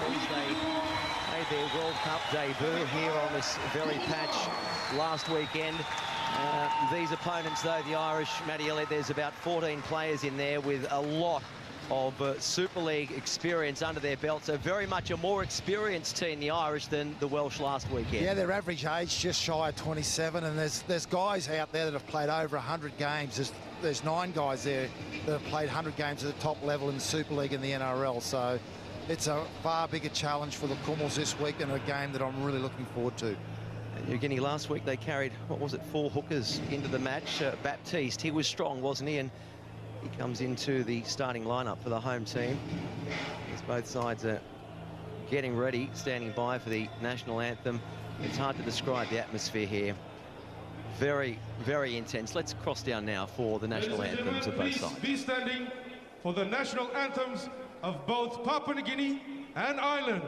Normals. They made their World Cup debut here on this very patch last weekend. These opponents, though, the Irish, Matty Elliott, there's about 14 players in there with a lot of Super League experience under their belt. So very much a more experienced team, the Irish, than the Welsh last weekend. Yeah, their average age just shy of 27, and there's guys out there that have played over 100 games. There's 9 guys there that have played 100 games at the top level in the Super League and the NRL. So it's a far bigger challenge for the Krummels this week, and a game that I'm really looking forward to. Evgeny, last week they carried, what was it, 4 hookers into the match. Baptiste, he was strong, wasn't he? And he comes into the starting lineup for the home team as both sides are getting ready, standing by for the national anthem. It's hard to describe the atmosphere here. Very, very intense. Let's cross down now for the national anthems of both sides. Be standing for the national anthems of both Papua New Guinea and Ireland.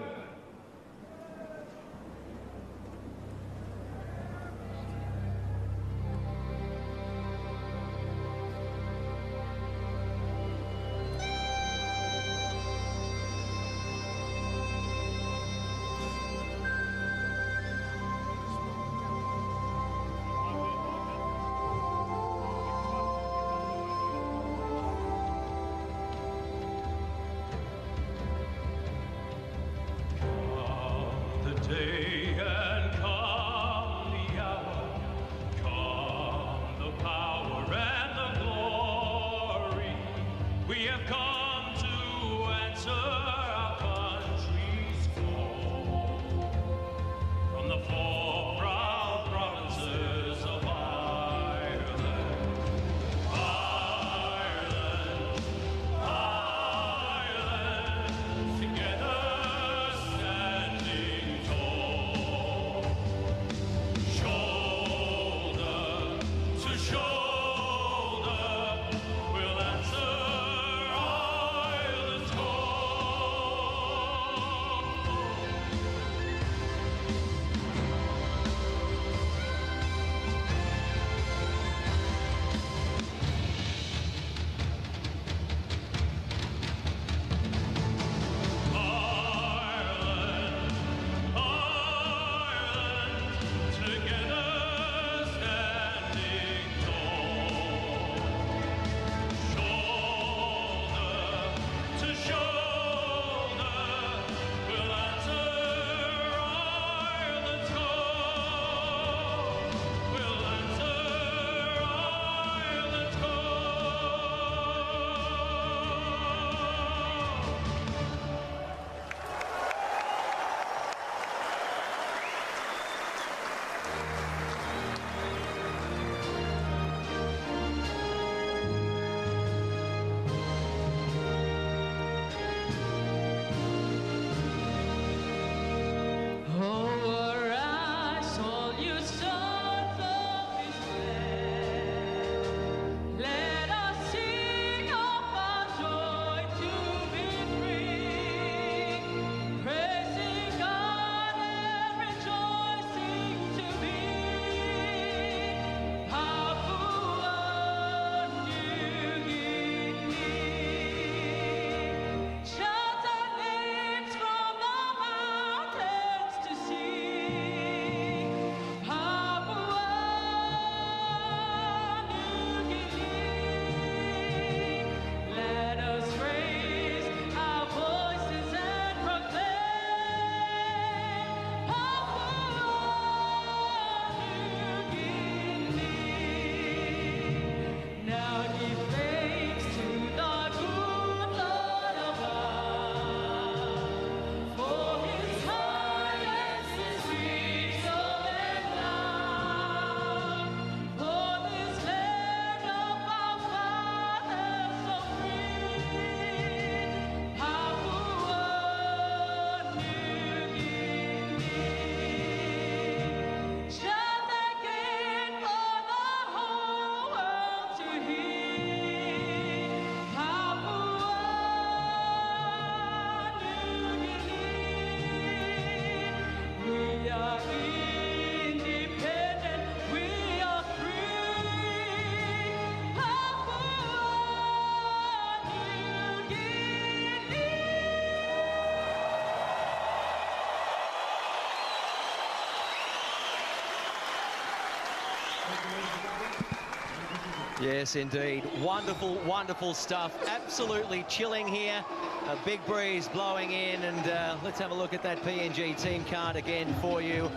Yes, indeed. Wonderful, wonderful stuff. Absolutely chilling here. A big breeze blowing in, and let's have a look at that PNG team card again for you.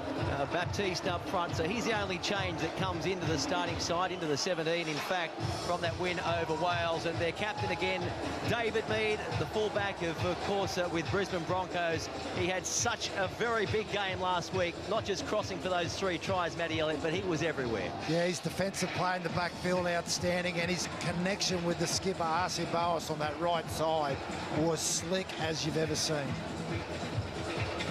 Baptiste up front, so he's the only change that comes into the starting side, into the 17, in fact, from that win over Wales. And their captain again, David Mead, the fullback of course, with Brisbane Broncos. He had such a very big game last week, not just crossing for those 3 tries, Matty Elliott, but he was everywhere. Yeah, his defensive play in the backfield outstanding, and his connection with the skipper, Arce Boas, on that right side was slick as you've ever seen.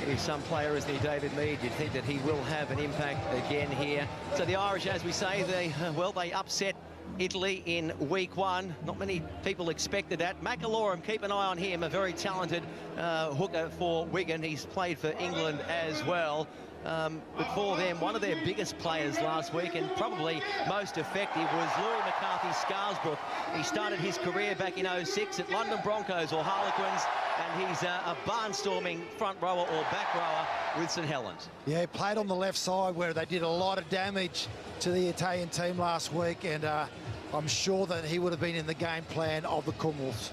He's some player, isn't he, David Mead? You'd think that he will have an impact again here. So the Irish, as we say, they upset Italy in week 1. Not many people expected that. McIlorum, keep an eye on him, a very talented hooker for Wigan. He's played for England as well. But for them, one of their biggest players last week and probably most effective was Louis McCarthy-Scarsbrook. He started his career back in '06 at London Broncos or Harlequins, and he's a barnstorming front rower or back rower with St Helens. Yeah, he played on the left side where they did a lot of damage to the Italian team last week, and I'm sure that he would have been in the game plan of the Commonwealth.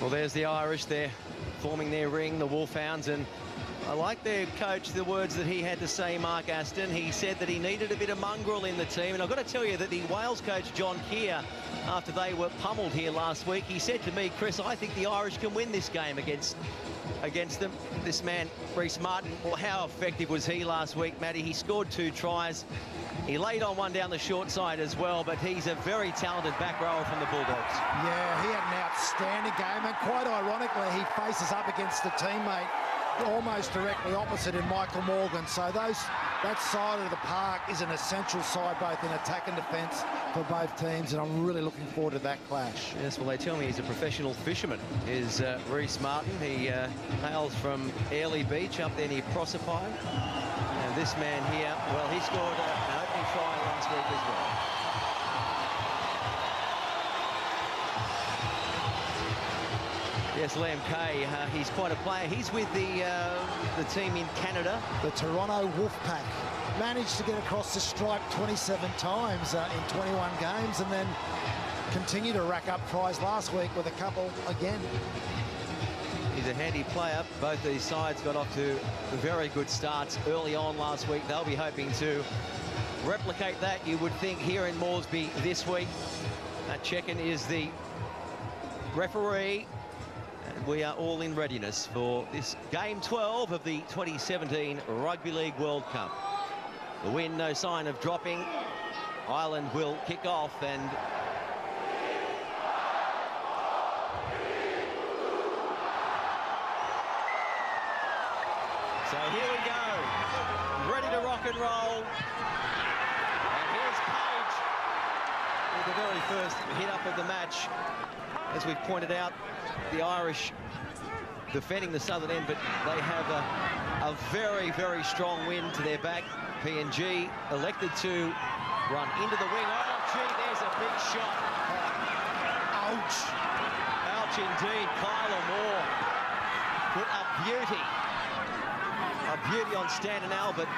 Well, there's the Irish. They're forming their ring, the Wolfhounds, and I like their coach, the words that he had to say, Mark Aston. He said that he needed a bit of mongrel in the team, and I've got to tell you that the Wales coach, John Keir, after they were pummeled here last week, he said to me, Chris, I think the Irish can win this game against them. This man, Reece Martin, well, how effective was he last week, Matty? He scored 2 tries. He laid on one down the short side as well, but he's a very talented back rower from the Bulldogs. Yeah, he had an outstanding game, and quite ironically, he faces up against a teammate almost directly opposite in Michael Morgan. So that side of the park is an essential side, both in attack and defence for both teams, and I'm really looking forward to that clash. Yes, well, they tell me he's a professional fisherman, is Reece Martin. He hails from Airlie Beach up there near Proserpine. And this man here, well, he scored an opening try last week as well. Yes, Liam Kay, he's quite a player. He's with the team in Canada. The Toronto Wolfpack managed to get across the stripe 27 times in 21 games, and then continue to rack up tries last week with a couple again. He's a handy player. Both these sides got off to very good starts early on last week. They'll be hoping to replicate that, you would think, here in Moresby this week. Chekin is the referee. And we are all in readiness for this game 12 of the 2017 Rugby League World Cup. The wind, no sign of dropping. Ireland will kick off, and so here we go, ready to rock and roll. And here's Page with the very first hit up of the match. As we've pointed out, the Irish defending the southern end, but they have a very, very strong wind to their back. PNG elected to run into the wing. Oh, gee, there's a big shot. Ouch. Ouch indeed. Kyler Moore put a beauty on Stan and Albert.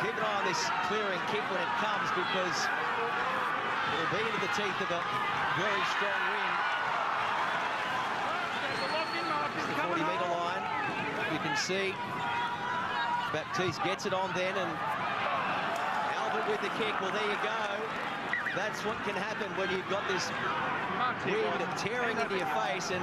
Keep an eye on this clearing kick when it comes, because it'll be into the teeth of a very strong wind. It's the 40-metre line. You can see Baptiste gets it on then, and Albert with the kick. Well, there you go. That's what can happen when you've got this wind tearing into your face. And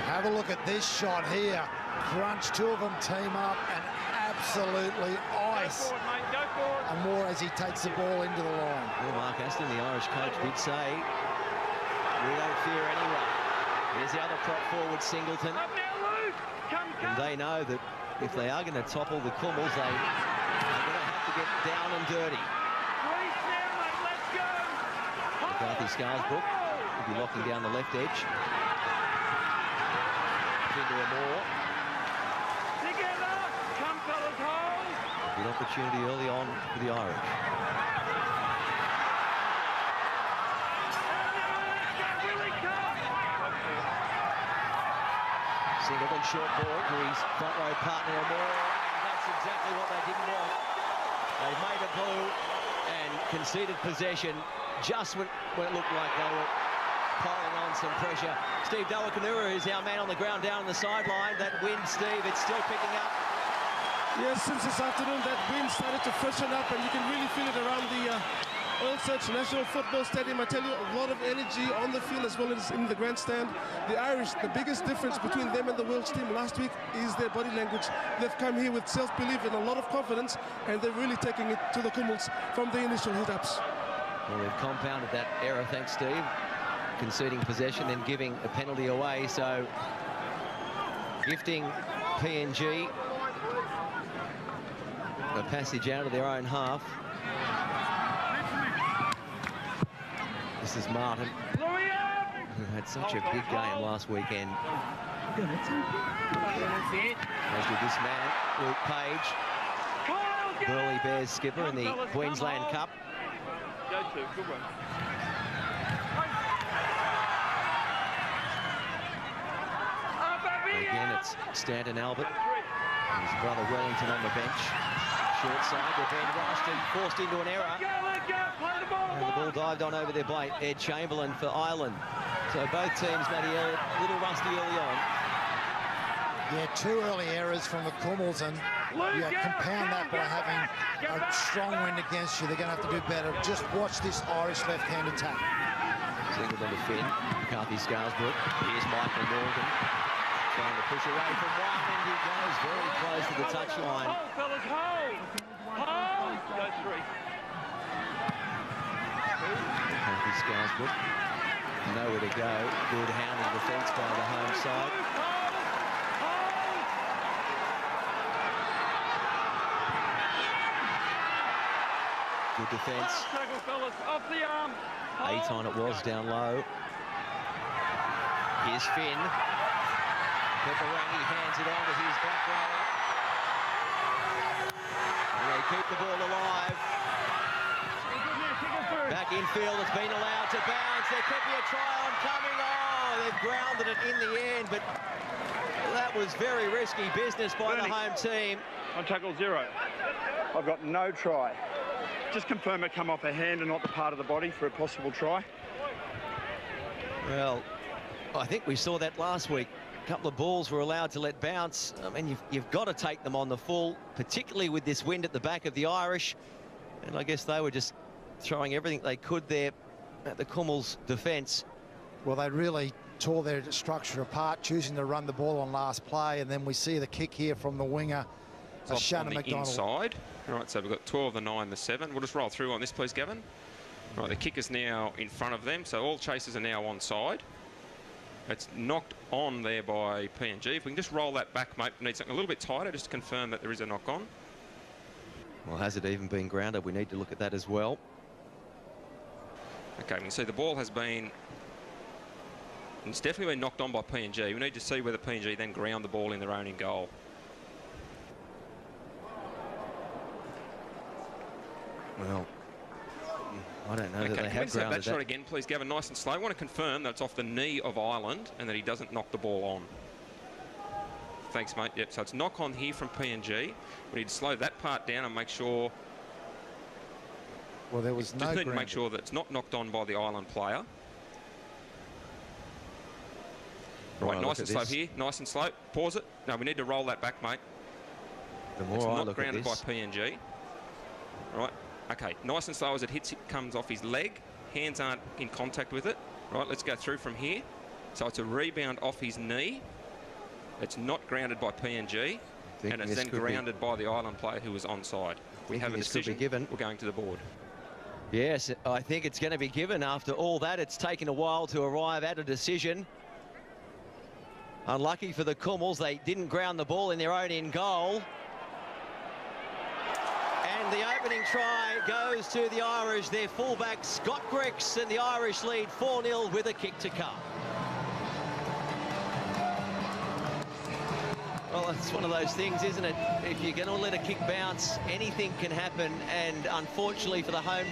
have a look at this shot here. Crunch, 2 of them team up and absolutely ice. Go forward, mate. Go forward. And more as he takes the ball into the line. Well, Mark Aston, the Irish coach, did say, we don't fear anyone. Here's the other prop forward, Singleton. Up now, Luke. Come. And they know that if they are going to topple the Cummels, they are going to have to get down and dirty. Release now, mate. Let's go. McCarthy-Scarsbrook will be locking down the left edge. Into a more. Together. Come, fellas, hold. Good opportunity early on for the Irish. Single and short ball to his front row partner or more, and that's exactly what they didn't want. They made a blue and conceded possession just when it looked like they were piling on some pressure. Steve Dawakanura is our man on the ground down on the sideline. That wind, Steve, it's still picking up. Yes, since this afternoon that wind started to freshen up, and you can really feel it around the Oil Search National Football Stadium. I tell you, a lot of energy on the field as well as in the grandstand. The Irish, the biggest difference between them and the Welsh team last week is their body language. They've come here with self-belief and a lot of confidence, and they're really taking it to the Kumuls from the initial hit-ups. Well, they've compounded that error, thanks, Steve. Conceding possession and giving a penalty away, so gifting PNG a passage out of their own half. This is Martin, who had such a big game last weekend. As did this man, Luke Page, Burleigh Bears skipper in the Queensland Cup. Go to, good one. Again, it's Stanton Albert, and his brother Wellington on the bench. Short side, they're being rushed and forced into an error. And the ball dived on over their plate. Ed Chamberlain for Ireland. So both teams, Matty, a little rusty early on. Yeah, 2 early errors from the Kumuls, and you compound that by having a strong wind against you. They're going to have to do better. Just watch this Irish left-hand attack. Singled on the Finn, McCarthy Scarsbrook. Here's Michael Morgan, trying to push away from one, and he goes very close to the touchline. Hold, fellas, hold! Hold! Go 3. McCarthy Scarsbrook, nowhere to go. Good hounding defence by the home side. Good defence. Tackle, fellas, off the arm. Aton it was down low. Here's Finn. Peperangi hands it on to his back row. And they keep the ball alive. Back infield, it's been allowed to bounce. There could be a try on coming. Oh, they've grounded it in the end, but that was very risky business by the home team. On tackle 0. I've got no try. Just confirm it come off a hand and not the part of the body for a possible try. Well, I think we saw that last week. A couple of balls were allowed to let bounce. I mean, you've got to take them on the full, particularly with this wind at the back of the Irish. And I guess they were just throwing everything they could there at the Kumuls' defence. Well, they really tore their structure apart, choosing to run the ball on last play, and then we see the kick here from the winger, Shannon McDonald. Inside. All right, so we've got 12, the 9, the 7. We'll just roll through on this, please, Gavin. Right, the kick is now in front of them, so all chasers are now onside. It's knocked on there by PNG. If we can just roll that back, mate, we need something a little bit tighter just to confirm that there is a knock on. Well, has it even been grounded? We need to look at that as well. Okay, we can see the ball has been... It's definitely been knocked on by PNG. We need to see whether PNG then ground the ball in their own in goal. Well, I don't know that they Can we have just have grounded that shot again, please, Gavin? Nice and slow. I want to confirm that it's off the knee of Ireland and that he doesn't knock the ball on. Thanks, mate. Yep, so it's knock on here from PNG. We need to slow that part down and make sure... Well, there was no just need to make grounding. sure that it's not knocked on by the Ireland player. Right, nice and slow here. Nice and slow. Pause it. No, we need to roll that back, mate. The more it's I not look at grounded by this, PNG. Right. Okay, nice and slow as it hits, it comes off his leg. Hands aren't in contact with it. Right, let's go through from here. So it's a rebound off his knee. It's not grounded by PNG. And it's then grounded by the Ireland player who was onside. We have a decision. Given. We're going to the board. Yes, I think it's going to be given. After all that, it's taken a while to arrive at a decision. Unlucky for the Kumuls, they didn't ground the ball in their own in goal. And the opening try goes to the Irish, their fullback Scott Grix, and the Irish lead 4-0 with a kick to come. Well, it's one of those things, isn't it? If you're going to let a kick bounce, anything can happen, and unfortunately for the home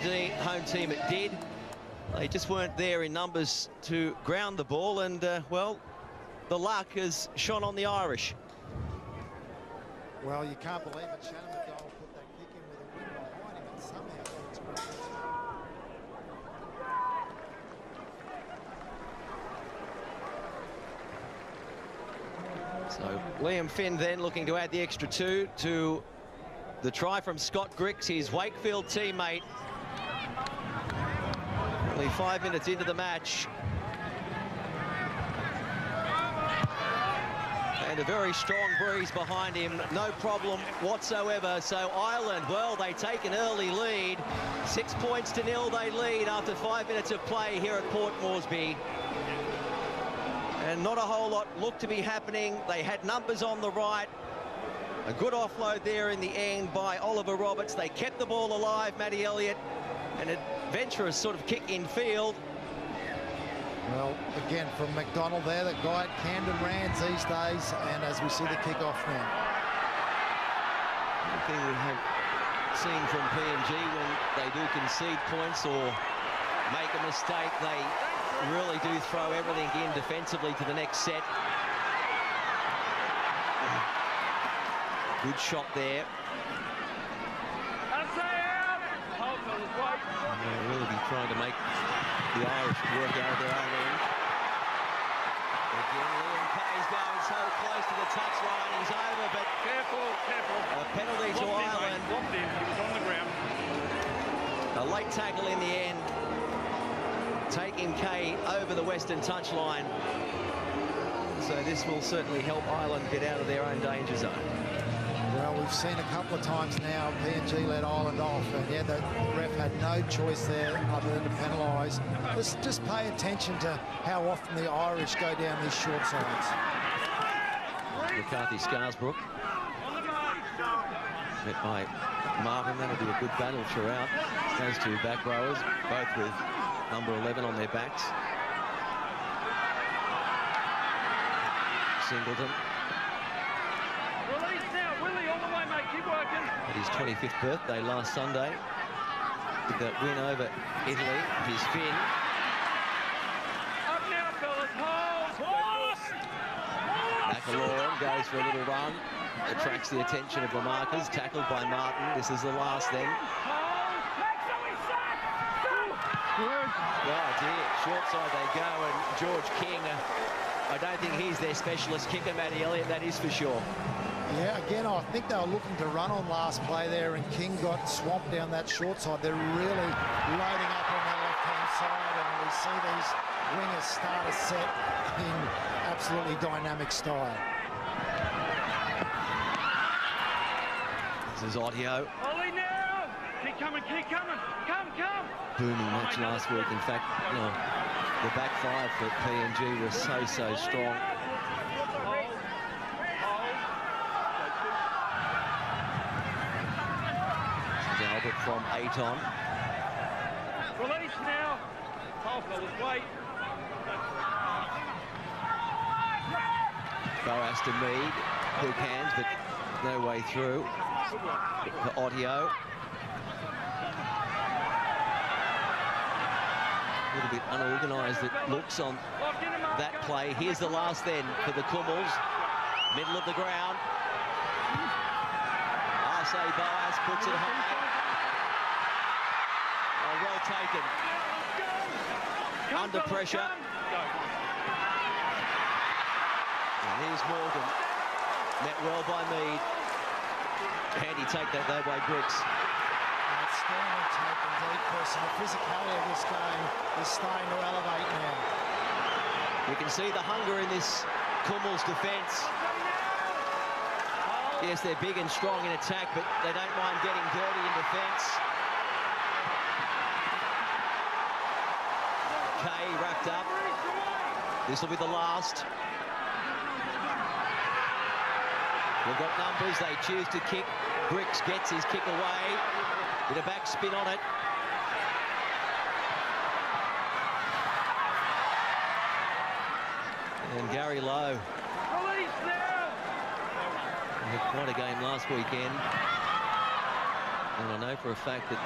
team, it did. They just weren't there in numbers to ground the ball, and, well, the luck has shone on the Irish. Well, you can't believe it. Shannon McDonald put that kick in with a wing behind him, and somehow got its breakfast. So Liam Finn then looking to add the extra 2 to the try from Scott Griggs, his Wakefield teammate. Only 5 minutes into the match. And a very strong breeze behind him, no problem whatsoever. So Ireland, well, they take an early lead. 6 points to 0 they lead after 5 minutes of play here at Port Moresby. And not a whole lot looked to be happening. They had numbers on the right. A good offload there in the end by Oliver Roberts. They kept the ball alive, Matty Elliott. An adventurous sort of kick in field. Well, again, from McDonald there, the guy at Camden Rands these days, and as we see the kick-off now. One thing we have seen from PNG when they do concede points or make a mistake, they really do throw everything in defensively to the next set. Good shot there. They'll really be trying to make the Irish work out of their own end. Again, Liam Kay's going so close to the touchline. He's over, but Careful, careful. a penalty to Ireland. Dropped him, he was on the ground. A late tackle in the end, taking Kay over the western touchline. So this will certainly help Ireland get out of their own danger zone. Well, we've seen a couple of times now PNG let Ireland off, and yeah, the ref had no choice there other than to penalise. Just pay attention to how often the Irish go down these short sides. McCarthy Scarsbrook met by Marvin. That'll be a good battle throughout. Those two back rowers, both with number 11 on their backs. Singleton. Release now, Willie, all the way, mate. Keep working. At his 25th birthday last Sunday, with that win over Italy, his Finn. Up now, fellas. Hold. McAloran goes for a little run, attracts the attention of the markers, tackled by Martin. This is the last then. Oh dear, short side they go, and George King, I don't think he's their specialist kicker, Matty Elliott, that is for sure. Yeah, again, I think they were looking to run on last play there, and King got swamped down that short side. They're really loading up on that left-hand side, and we see these wingers start a set in absolutely dynamic style. This is audio. Ollie now. Keep coming, keep coming. Come. Booming match last week. In fact, the back five for PNG was so strong. Albert from Aton. Release now. Hold, fellas, wait. Boas to Mead. Hook hands, but no way through. For audio. A little bit unorganised, it looks on that play. Here's the last then for the Kummels. Middle of the ground. Arce Boas puts it high. Oh, well taken. Under pressure. And here's Morgan. Met well by Mead. Handy take that though by Griggs. Outstanding take indeed, Chris. And the physicality of this game is starting to elevate now. You can see the hunger in this Kummels defence. Yes, they're big and strong in attack, but they don't mind getting dirty in defence. Kay wrapped up. This will be the last. They've got numbers. They choose to kick. Griggs gets his kick away. With a back spin on it. And Gary Lowe. Release now. Had quite a game last weekend. And I know for a fact that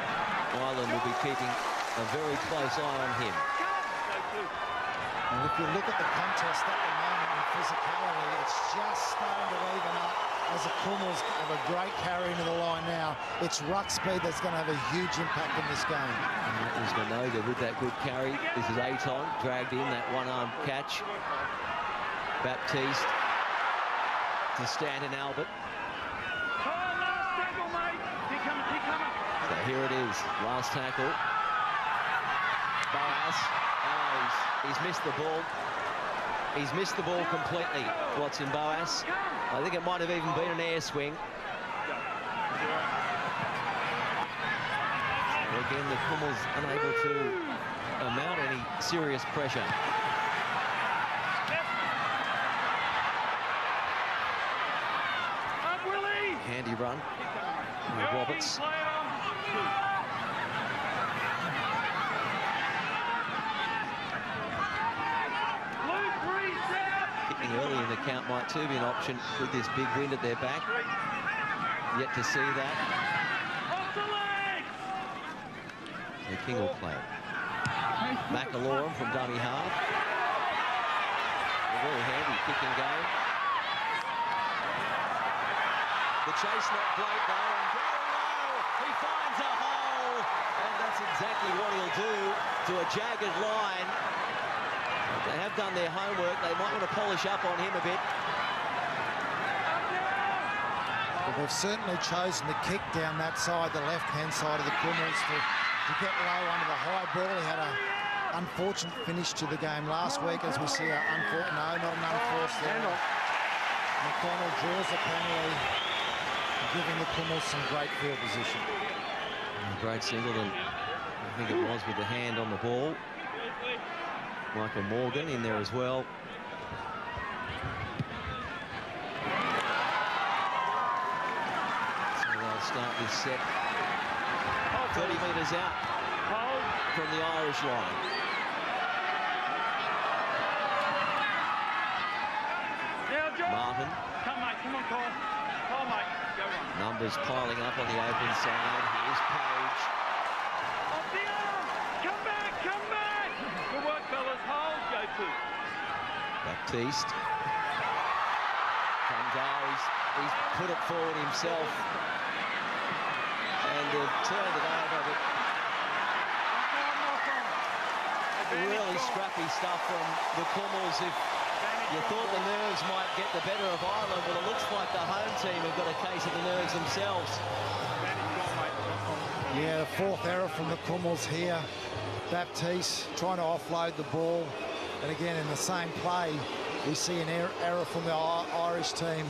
Ireland will be keeping a very close eye on him. And if you look at the contest at the moment in physicality. It's just starting to even up as the Krummels have a great carry into the line now. It's ruck speed that's going to have a huge impact in this game. And that was Minoga with that good carry. This is Aton, dragged in that one-arm catch. Baptiste to Stanton Albert. Oh, last tackle, mate. Keep coming, keep coming. So here it is, last tackle. Boas, he's missed the ball. He's missed the ball completely, Watson Boas. I think it might have even been an air swing. Again, the Krummels unable to mount any serious pressure. Up, Willie. Handy run. Roberts. Kicking early in the count might too be an option with this big wind at their back. Yet to see that. The King will play it. McAlorum from dummy half. A very handy kicking game. The chase not great though, and Gary Lowe, he finds a hole, and that's exactly what he'll do to a jagged line. They have done their homework. They might want to polish up on him a bit. Well, they've certainly chosen to kick down that side, the left-hand side of the Krummels, to get Lowe under the high ball. He had an unfortunate finish to the game last week, as we see not an unforced there. McDonald draws the penalty, giving the Krummels some great field position. Great Singleton, I think it was, with the hand on the ball. Michael Morgan in there as well. So they'll start this set 30 metres out from the Irish line. Martin. Come, mate. Come on, Cole. Cole, mate. Go on. Numbers piling up on the open side. Here's Page. Off the arm. Come back. Come back. Good work, fellas. Hold. Go to. Baptiste. He's put it forward himself. And they've turned it over. But really scrappy stuff from the Krummels. If you thought the nerves might get the better of Ireland, but it looks like the home team have got a case of the nerves themselves. Yeah, the fourth error from the Krummels here. Baptiste trying to offload the ball. And again, in the same play, we see an error from the Irish team,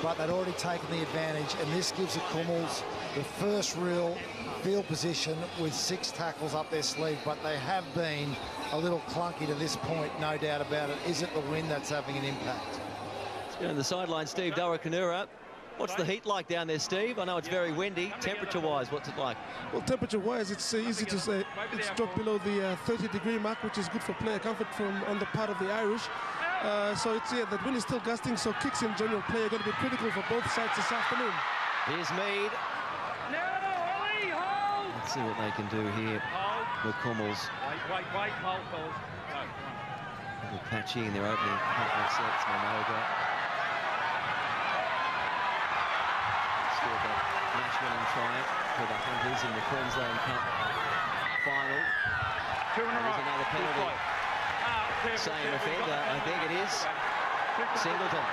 but they'd already taken the advantage. And this gives the Krummels the first real field position with 6 tackles up their sleeve, but they have been a little clunky to this point, no doubt about it. Is it the wind that's having an impact? On the sideline, Steve Durakanura. What's the heat like down there, Steve? I know it's very windy. Temperature-wise, what's it like? Well, temperature-wise, it's easy to say it's dropped below the 30-degree mark, which is good for player comfort from on the part of the Irish. So it's that wind is still gusting, so kicks in general play are going to be critical for both sides this afternoon. Here's Mead. Let's see what they can do here. The Krummels. Wait, hold, fellas. Go, Little patchy in their opening couple of sets. Minoga. Scored that match-winning triumph for the Hunters in the Queensland Cup final. There's another penalty. Same offender, I think it is. Singleton.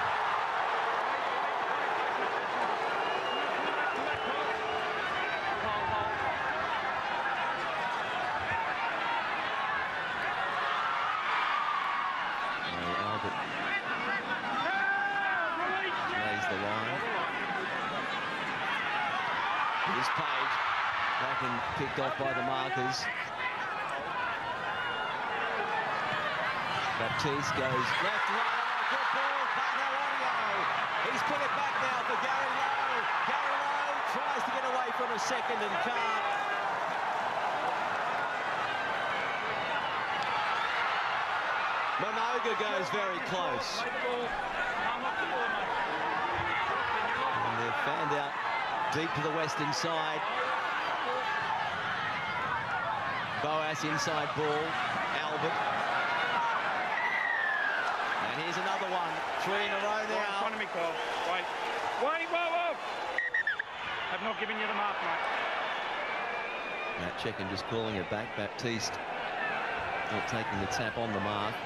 Lays the line. Here's Page. Back and picked off by the markers. Baptiste goes left, right, good ball, Carter Audio. He's put it back now for Gary Lowe. Gary Lowe tries to get away from a second and can't. Minoga goes very close. And they've fanned out deep to the western side. Boas inside ball, Albert. And here's another one. 3 in a row Right in now. front of me, Kyle. Wait. Wait, whoa, whoa! I've not given you the mark, mate. Matt Checken just calling it back. Baptiste not taking the tap on the mark.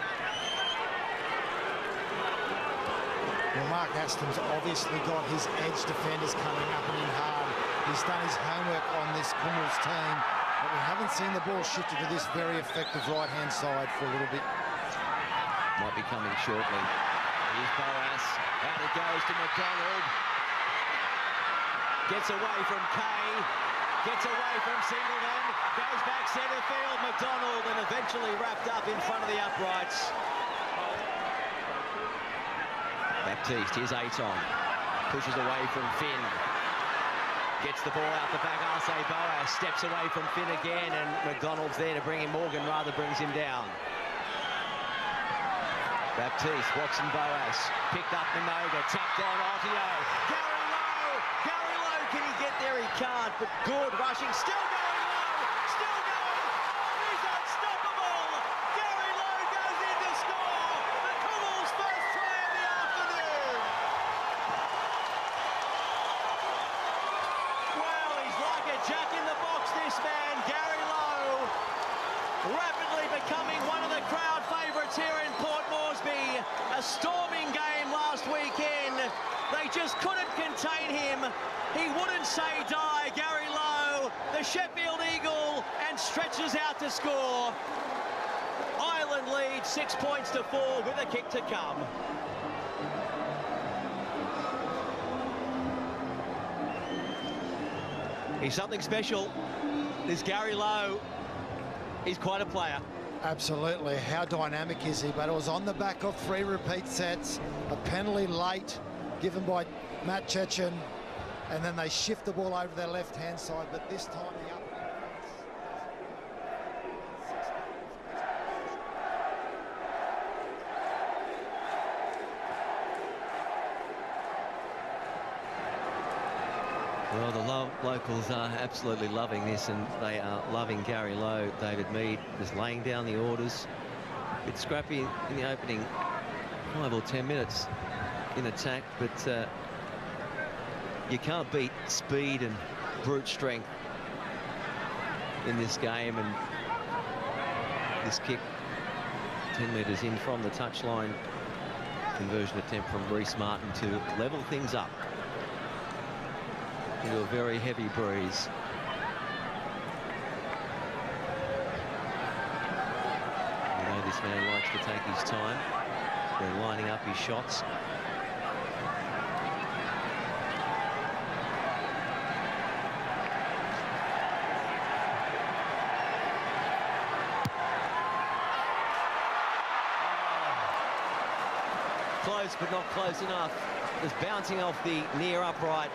Well, Mark Aston's obviously got his edge defenders coming up and in hard. He's done his homework on this Kummel's team, but we haven't seen the ball shifted to this very effective right-hand side for a little bit. Might be coming shortly. Here's Boas. Out it goes to McDonald. Gets away from Kay. Gets away from Singleton. Goes back centre field. McDonald, and eventually wrapped up in front of the uprights. Baptiste, here's Aton. Pushes away from Finn. Gets the ball out the back. Arce Boas steps away from Finn again, and McDonald's there to bring him. Morgan rather brings him down. Baptiste, Watson Boas, picked up Minoga, tapped on Ottio. Gary Lowe, can he get there? He can't, but good rushing, still going low, still going. Oh, he's unstoppable. Gary Lowe goes in to score. The Kummel's first try of the afternoon. Well, he's like a jack in the box, this man, Gary Lowe. Rapidly becoming one of the crowd favourites here in Port Moresby. A storming game last weekend. They just couldn't contain him. He wouldn't say die, Gary Lowe, the Sheffield Eagle, and stretches out to score. Ireland leads 6 points to 4 with a kick to come. He's something special. This Gary Lowe. He's quite a player. Absolutely. How dynamic is he? But it was on the back of 3 repeat sets, a penalty late given by Matt Chechen, and then they shift the ball over their left-hand side, but this time the up. Well, the locals are absolutely loving this, and they are loving Gary Lowe. David Mead is laying down the orders. A bit scrappy in the opening 5 or 10 minutes in attack, but you can't beat speed and brute strength in this game. And this kick 10 metres in from the touchline, conversion attempt from Reece Martin to level things up into a very heavy breeze. You know, this man likes to take his time when lining up his shots. Close, but not close enough. It's bouncing off the near upright.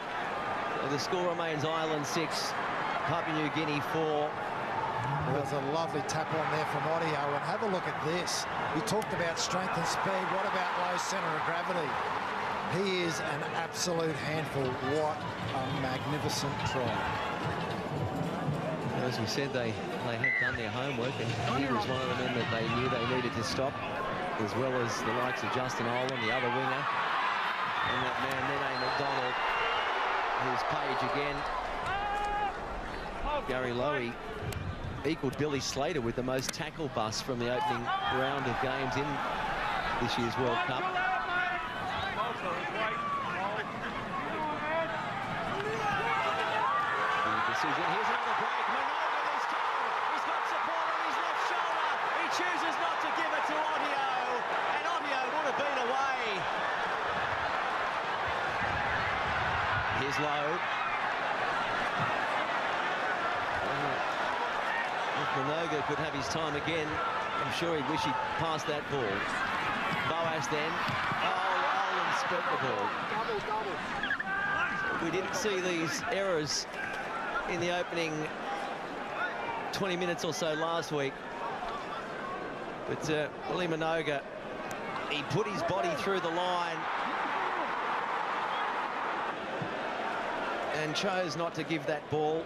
The score remains Ireland 6, Papua New Guinea 4. There's a lovely tap on there from Ottio, and have a look at this. We talked about strength and speed. What about low centre of gravity? He is an absolute handful. What a magnificent try. As we said, they have done their homework, and he was one of the men that they knew they needed to stop, as well as the likes of Justin Olam, the other winger, and that man, Nene McDonald. Here's Page again. Gary Lowe equaled Billy Slater with the most tackle busts from the opening round of games in this year's World Cup. Decision. Here's another break. Minoga this time. He's got support on his left shoulder. He chooses not to give it to Ottio, and Ottio would have been away. Here's Lowe. If Minoga could have his time again, I'm sure he'd wish he'd passed that ball. Boas then. Oh, Owen spent the ball. We didn't see these errors in the opening 20 minutes or so last week. But Willie Minoga, he put his body through the line and chose not to give that ball.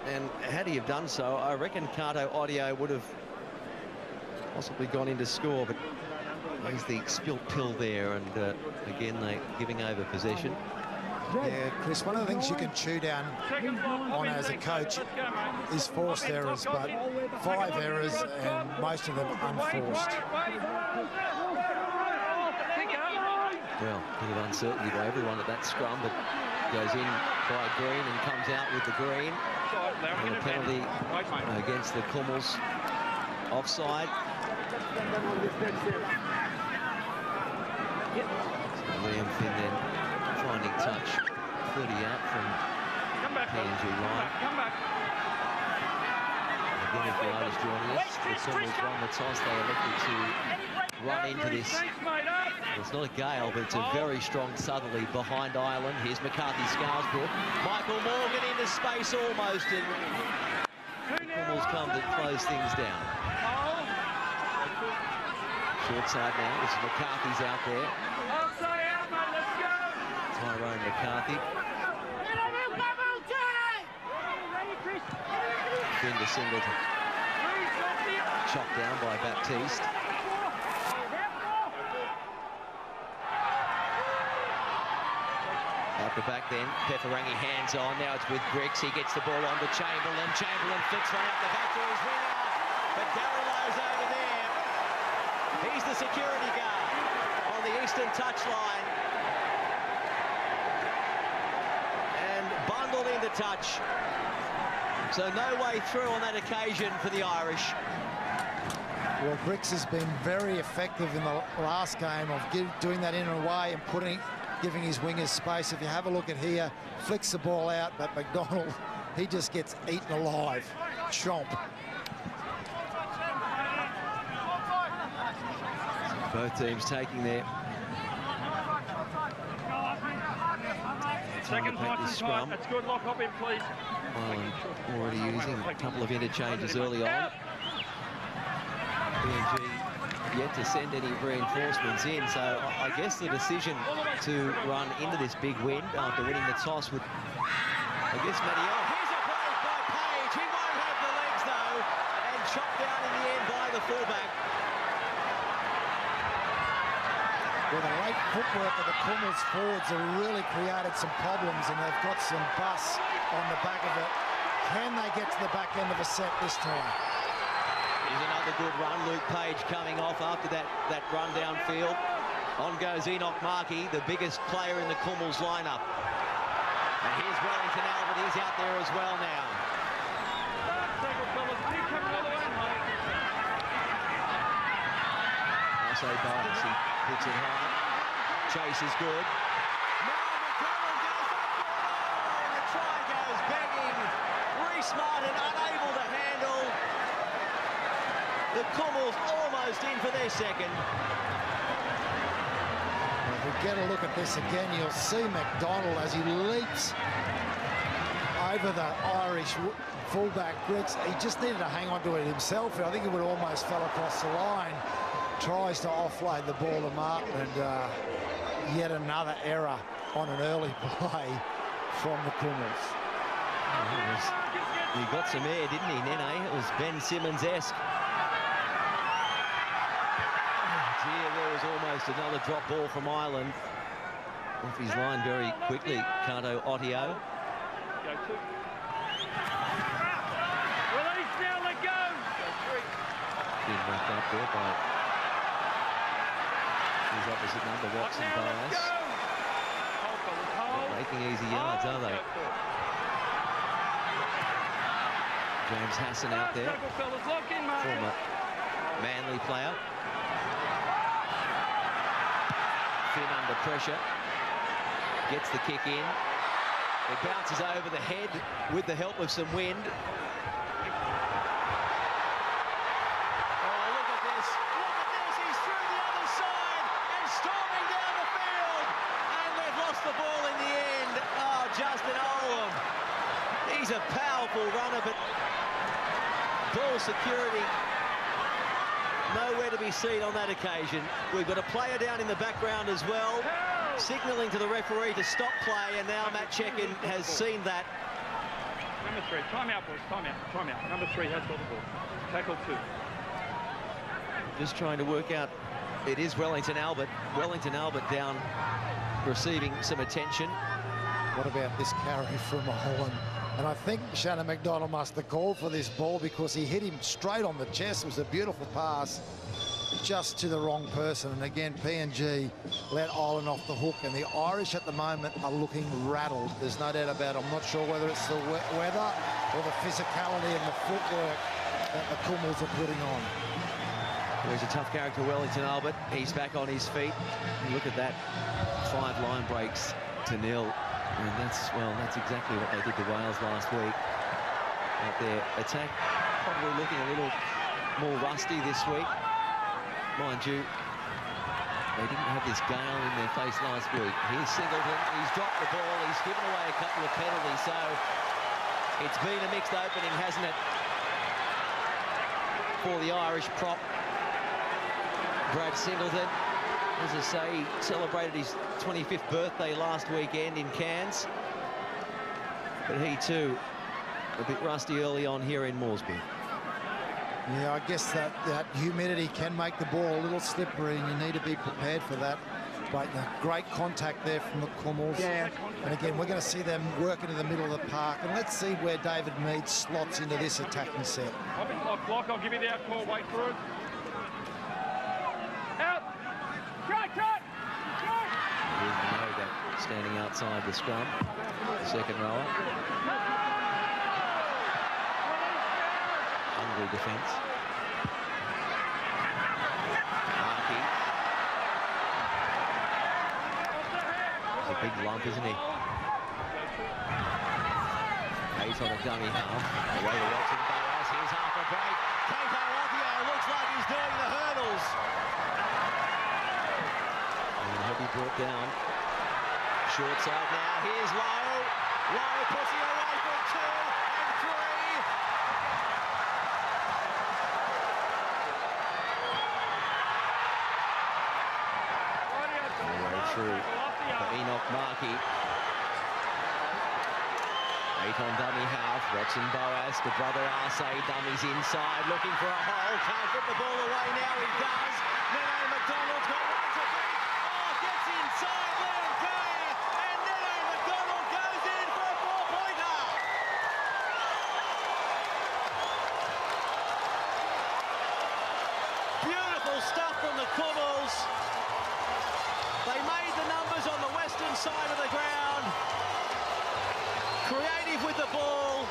And had he have done so, I reckon Kato Ottio would have possibly gone in to score. But There's the spilt pill there, and again, they're giving over possession. Yeah, Chris, one of the things you can chew down on as a coach is forced errors, but 5 errors and most of them unforced. Well, a bit of uncertainty by everyone at that scrum, but goes in by Green and comes out with the green. And a penalty against the Kummels. Offside. Liam Finn then finding touch. 30 out from PNG line. Again, if the is joining us, the Kummels won the toss. They elected to run into this. It's not a gale, but it's a very strong southerly behind Ireland. Here's McCarthy Scarsbrook. Michael Morgan into space almost, and the Kummels come to close things down. Short side now. This is McCarthy's out there. Tyrone McCarthy. Finn Singleton. Chopped down by Baptiste. Out the back then, Peferangi hands on. Now it's with Griggs. He gets the ball on to Chamberlain. Chamberlain flicks one out the back to his winger. But Garrillo's over there. He's the security guard on the eastern touchline. And bundled into touch. So no way through on that occasion for the Irish. Well, Griggs has been very effective in the last game of doing that in and away and giving his wingers space. If you have a look at here, flicks the ball out, but McDonald, he just gets eaten alive. Chomp. Both teams taking their Second scrum. That's good. Lock up in, please. Ireland already using a couple of interchanges early on. PNG yet to send any reinforcements in, so I guess the decision to run into this big wind after winning the toss would, I guess, Matty. Oh, here's a break by Page. He won't have the legs though, and chopped down in the end by the fullback. Well, the late footwork of the Kummels forwards have really created some problems, and they've got some bus on the back of it. Can they get to the back end of a set this time? Here's another good run. Luke Page coming off after that run downfield. On goes Enoch Markey, the biggest player in the Kummels lineup. And here's Wellington Albert. He's out there as well now. Say Barnes, he puts it hard. Chase is good. Now McDonald goes up and the try goes begging. Reece Martin unable to handle. The Kummels almost in for their second. If we get a look at this again, you'll see McDonald as he leaps over the Irish fullback Griggs. He just needed to hang on to it himself. I think he would have almost fell across the line. Tries to offload the ball to Martin, and yet another error on an early play from the Kummels. He got some air, didn't he, Nene? It was Ben Simmons-esque. Oh dear, there was almost another drop ball from Ireland. Off his line very quickly, Kato Ottio. Release now, let go! Being wrapped up there by his opposite number, Watson Bias. Not making easy yards, are they? James Hassan out there, former Manly player. Finn under pressure, gets the kick in. It bounces over the head with the help of some wind. He's a powerful runner, but ball security nowhere to be seen on that occasion. We've got a player down in the background as well, signalling to the referee to stop play, and now Matt Chekin has seen that. Number 3, time out, boys, time out. Number 3 has got the ball. Tackle 2. Just trying to work out It is Wellington Albert. Wellington Albert down, receiving some attention. What about this carry from Holland? And I think Shannon McDonald must have called for this ball because he hit him straight on the chest. It was a beautiful pass, just to the wrong person. And again, PNG let Ireland off the hook. And the Irish at the moment are looking rattled. There's no doubt about it. I'm not sure whether it's the weather or the physicality and the footwork that the Kumuls are putting on. Well, he's a tough character, Wellington Albert. He's back on his feet. And look at that, 5 line breaks to 0. And that's exactly what they did to Wales last week. At their attack, probably looking a little more rusty this week. Mind you, they didn't have this gale in their face last week. Here's Singleton, he's dropped the ball, he's given away a couple of penalties, so it's been a mixed opening, hasn't it, for the Irish prop, Brad Singleton. As I say, he celebrated his 25th birthday last weekend in Cairns. But he too, a bit rusty early on here in Moresby. Yeah, I guess that humidity can make the ball a little slippery, and you need to be prepared for that. But great contact there from the Kumuls. Yeah. And again, we're going to see them working in the middle of the park. And let's see where David Mead slots into this attacking set. I'll give you the out call. Wait for it. Out. Standing outside the scrum, the second rower. Hungry defence. Markey. He's a big lump, isn't he? 8 on a dummy half. Away to Watson Boas. Here's half a break. Keiko Othio looks like he's doing the hurdles. And he'll be brought down. Short side now, here's Lowe. Lowe pushing away for 2 and 3. All the way through for Enoch Markey. 8 on dummy half. Watson Boas, the brother Arce, dummies inside, looking for a hole. Can't get the ball away now, he does. Nene McDonald's got one to beat. Oh, gets inside, Liam Kay. Stuff from the Kumuls. They made the numbers on the western side of the ground. Creative with the ball.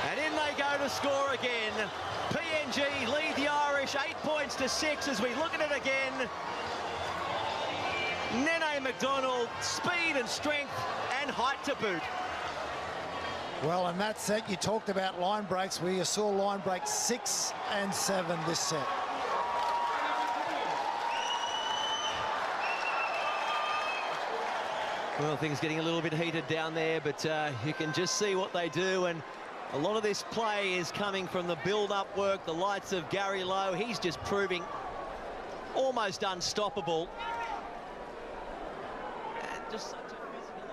And in they go to score again. PNG lead the Irish 8 points to 6 as we look at it again. Nene McDonald, speed and strength and height to boot. Well, in that set, you talked about line breaks, where you saw line breaks 6 and 7 this set. Well, things getting a little bit heated down there, but you can just see what they do, and a lot of this play is coming from the build-up work, the likes of Gary Lowe. He's just proving almost unstoppable. And just such a physical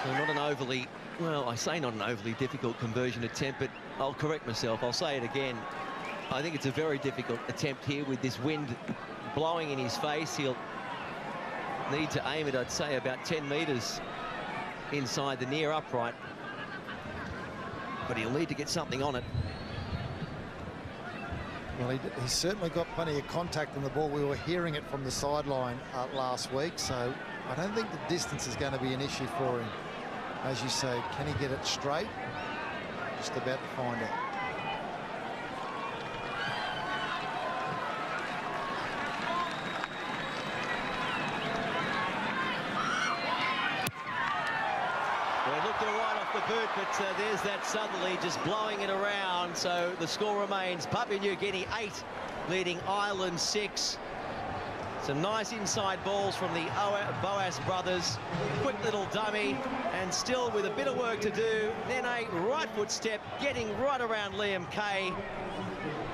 Well, not an overly, well, I say not an overly difficult conversion attempt, but I'll correct myself. I'll say it again. I think it's a very difficult attempt here with this wind blowing in his face. He'll need to aim it, I'd say, about 10 metres inside the near upright. But he'll need to get something on it. Well, he's certainly got plenty of contact on the ball. We were hearing it from the sideline last week, so I don't think the distance is going to be an issue for him. As you say, can he get it straight? Just about to find out. Well, looked all right off the boot, but there's that Southerly just blowing it around. So the score remains Papua New Guinea 8, leading Ireland 6. Some nice inside balls from the Boas brothers. Quick little dummy, and still with a bit of work to do. Then a right foot step, getting right around Liam Kay.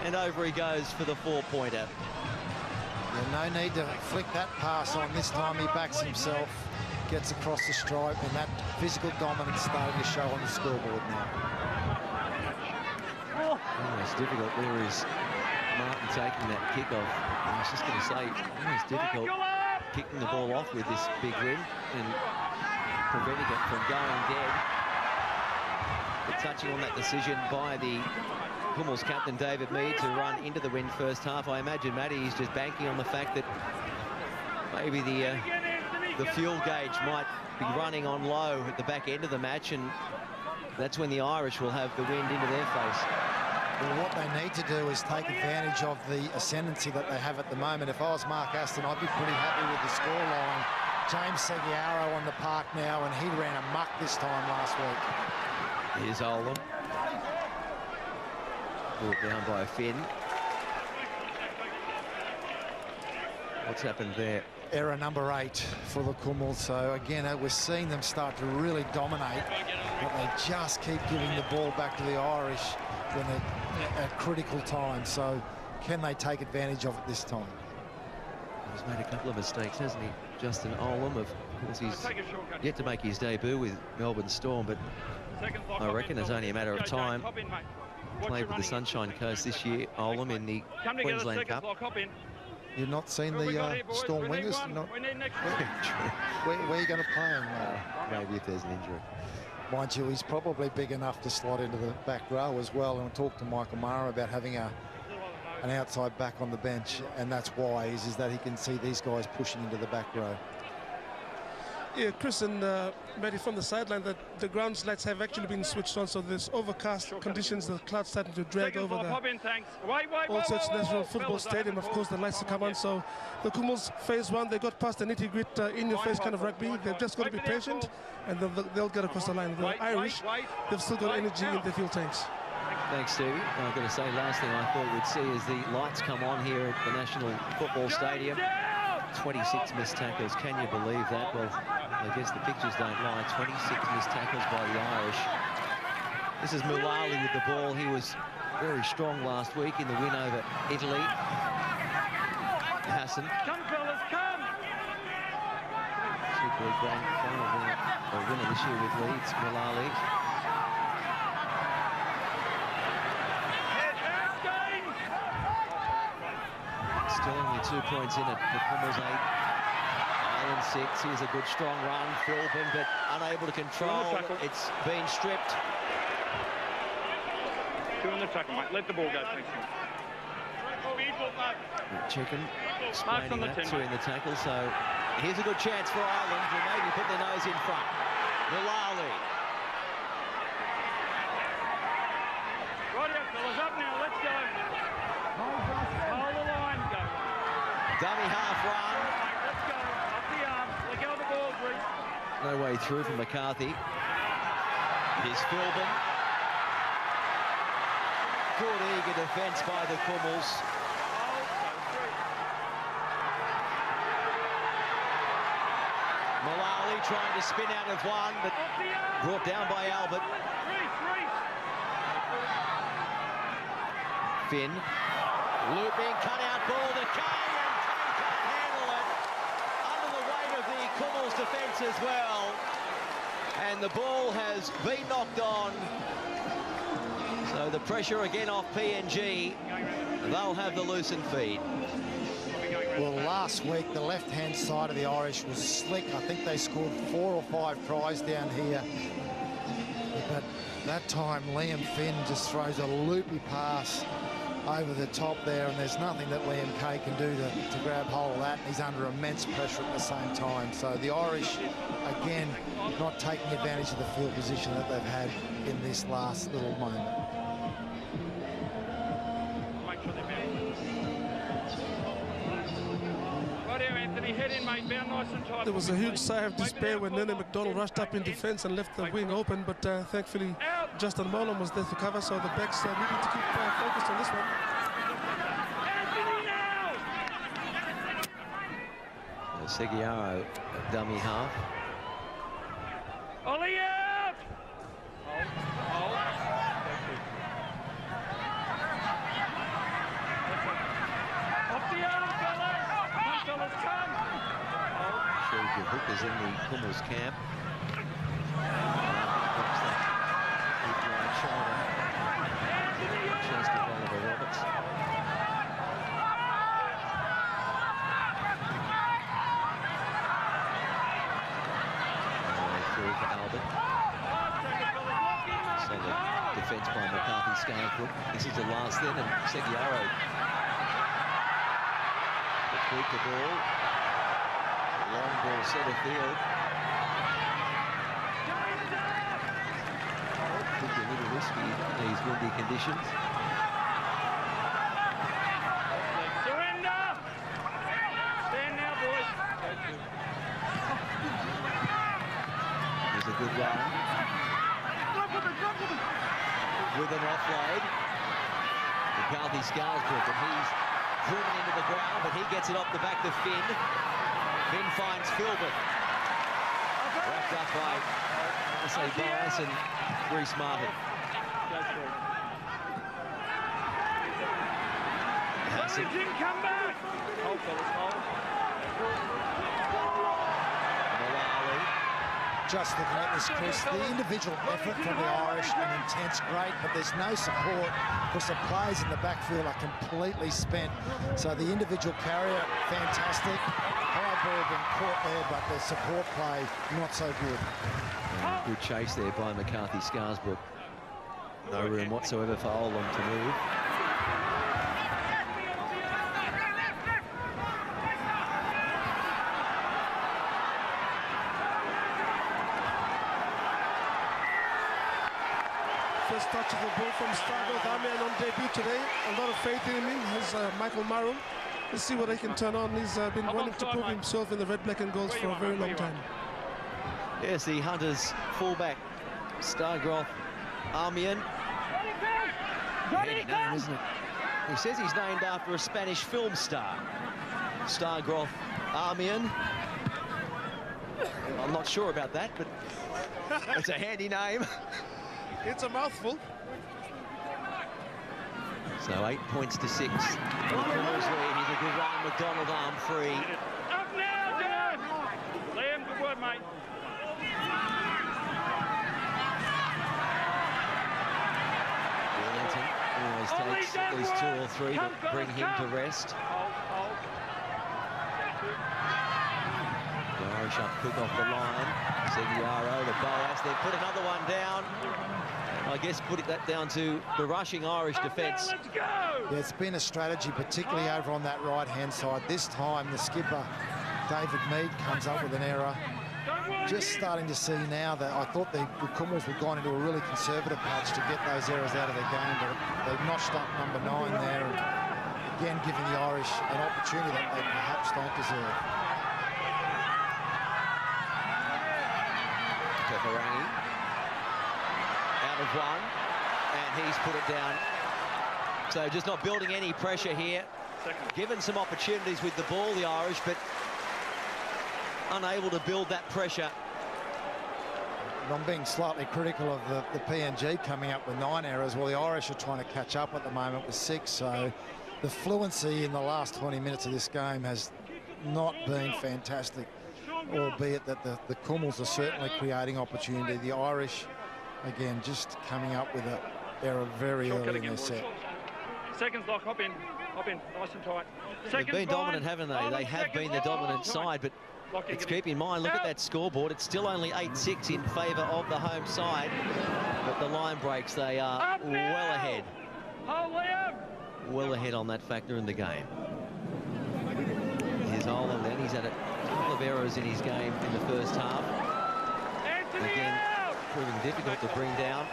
And over he goes for the 4-pointer. Yeah, no need to flick that pass on. This time he backs himself, gets across the stripe, and that physical dominance starting to show on the scoreboard now. It's difficult. There is Martin taking that kickoff. I was just going to say, it's difficult kicking the ball off with this big win and preventing it from going dead. But touching on that decision by the Hummels captain David Mead to run into the win first half, I imagine Matty is just banking on the fact that maybe the fuel gauge might be running on low at the back end of the match, and that's when the Irish will have the wind into their face. Well, what they need to do is take advantage of the ascendancy that they have at the moment. If I was Mark Aston, I'd be pretty happy with the scoreline. James Seguiaro on the park now, and he ran amok this time last week. Here's Olam. Brought down by Finn. What's happened there? Error number 8 for the Hummels. So again, we're seeing them start to really dominate, but they just keep giving the ball back to the Irish when they're at critical times. So can they take advantage of it this time? He's made a couple of mistakes, hasn't he? Justin Olam, of course, he's yet to make his debut with Melbourne Storm, but I reckon it's only a matter of time. Played with the Sunshine Coast this year, Olam, in the Queensland Cup. You've not seen the Storm Wingers? Where are you going to play him? Maybe if there's an injury. Mind you, he's probably big enough to slot into the back row as well. And I talked to Michael Mara about having an outside back on the bench, and that's why is that he can see these guys pushing into the back row. Yeah, Chris and Matty, from the sideline, that the grounds lights have actually been switched on, so there's overcast conditions, the clouds starting to drag over the All Search National Football Stadium. Of course, the lights to come on, so the Hummels phase 1, they got past the nitty-gritty in-your-face kind of rugby. They've just got to be patient, and they'll get across the line. The Irish, they've still got energy in their fuel tanks. Thanks, Stevie. I've got to say, last thing I thought we'd see is the lights come on here at the National Football Stadium. 26 missed tackles. Can you believe that? Well, I guess the pictures don't lie. 26 missed tackles by the Irish. This is Mulali with the ball. He was very strong last week in the win over Italy. Hassan. Come, fellas, come! Super League grand final winner this year with Leeds, Mulali. Still only 2 points in it. The Hummels 8. Ireland 6. Here's a good strong run. Philbin, but unable to control. It's been stripped. 2 in the tackle, mate. Let the ball go, thanks. Chicken explaining that, 2 in the tackle. So here's a good chance for Ireland to maybe put their nose in front. Mulali. Right, fellas, up now. Let's go. Hold the line, go. Dummy half run. Let's go. Up the arm. Let go of the ball, Bruce. No way through from McCarthy. Here's Philbin. Good eager defence by the Hummels. Mulali trying to spin out of one, but brought down by Albert. Finn. Looping, cut out ball to Kane, and Kane can't handle it. Under the weight of the Hummels defence as well. And the ball has been knocked on. So the pressure again off PNG. They'll have the loosened feed. Well, last week, the left-hand side of the Irish was slick. I think they scored 4 or 5 tries down here. But that time, Liam Finn just throws a loopy pass over the top there, and there's nothing that Liam Kay can do to grab hold of that. He's under immense pressure at the same time. So the Irish, again, not taking advantage of the field position that they've had in this last little moment. There was a huge sigh of despair when Nene McDonald rushed up in defence and left the wing open, but thankfully Justin Molam was there to cover, so the backs needed to keep focused on this one. Seguiaro, dummy half. Ollie out! Off the arm, fellas! good hookers in the Hummels camp. Big wide shoulder. Chest of Oliver Roberts. Through for Albert. Solid defence by McCarthy Scarecrow. This is the last then, and Seguiaro tweaked the ball. Long ball centre field. Could be a little risky in these windy conditions. Surrender! Stand now, boys. There's a good run. With an offload. McCarthy Scarsbrook, and he's driven into the ground, but he gets it off the back to Finn. Finn finds Philbin. Wrapped up by Marseille Bias and Reece Martin. Jim, come back! Hold, fellas, hold. Malawi. Just looking at this, Chris, the individual effort from the Irish and intense, great, but there's no support because the players in the backfield are completely spent. So the individual carrier, fantastic. High ball been caught there, but the support play, not so good. Good chase there by McCarthy Scarsbrook. No room whatsoever for Olam to move. First touch of the ball from Stargo Damian on debut today. A lot of faith in him. Has Michael Marum. Let's see what he can turn on. He's been wanting to prove himself in the red, black and golds for a very long time. Yes, the Hunters fullback, Stargroth Armian. Heady name, isn't it? He says he's named after a Spanish film star, Stargroth Armian. I'm not sure about that, but it's a handy name. It's a mouthful. So 8 points to 6. Here's a good run. McDonald arm free. Up now, Dad! Liam, good word, mate. Wellington always takes at least 2 or 3 to bring him to rest. The Irish up quick off the line. Seguiaro to Boas. They put another one down. And I guess put that down to the rushing Irish defence. Let's go! Yeah, it's been a strategy, particularly over on that right-hand side. This time, the skipper, David Mead, comes up with an error. Just starting to see now that I thought the Cummels had gone into a really conservative patch to get those errors out of their game, but they've notched up number 9 there, and again giving the Irish an opportunity that they perhaps don't deserve. Teferangi out of one, and he's put it down. So just not building any pressure here. Given some opportunities with the ball, the Irish, but unable to build that pressure. I'm being slightly critical of the PNG coming up with 9 errors. Well, the Irish are trying to catch up at the moment with 6, so the fluency in the last 20 minutes of this game has not been fantastic, albeit that the Cummels are certainly creating opportunity. The Irish, again, just coming up with an error very early in their set. Seconds lock, hop in, nice and tight. They've been dominant, haven't they? They have been the dominant side, but let's keep in mind, look at that scoreboard. It's still only 8-6 in favour of the home side, but the line breaks, they are well ahead. Well ahead on that factor in the game. Here's Olam then. He's had a couple of errors in his game in the first half. Again, proving difficult to bring down.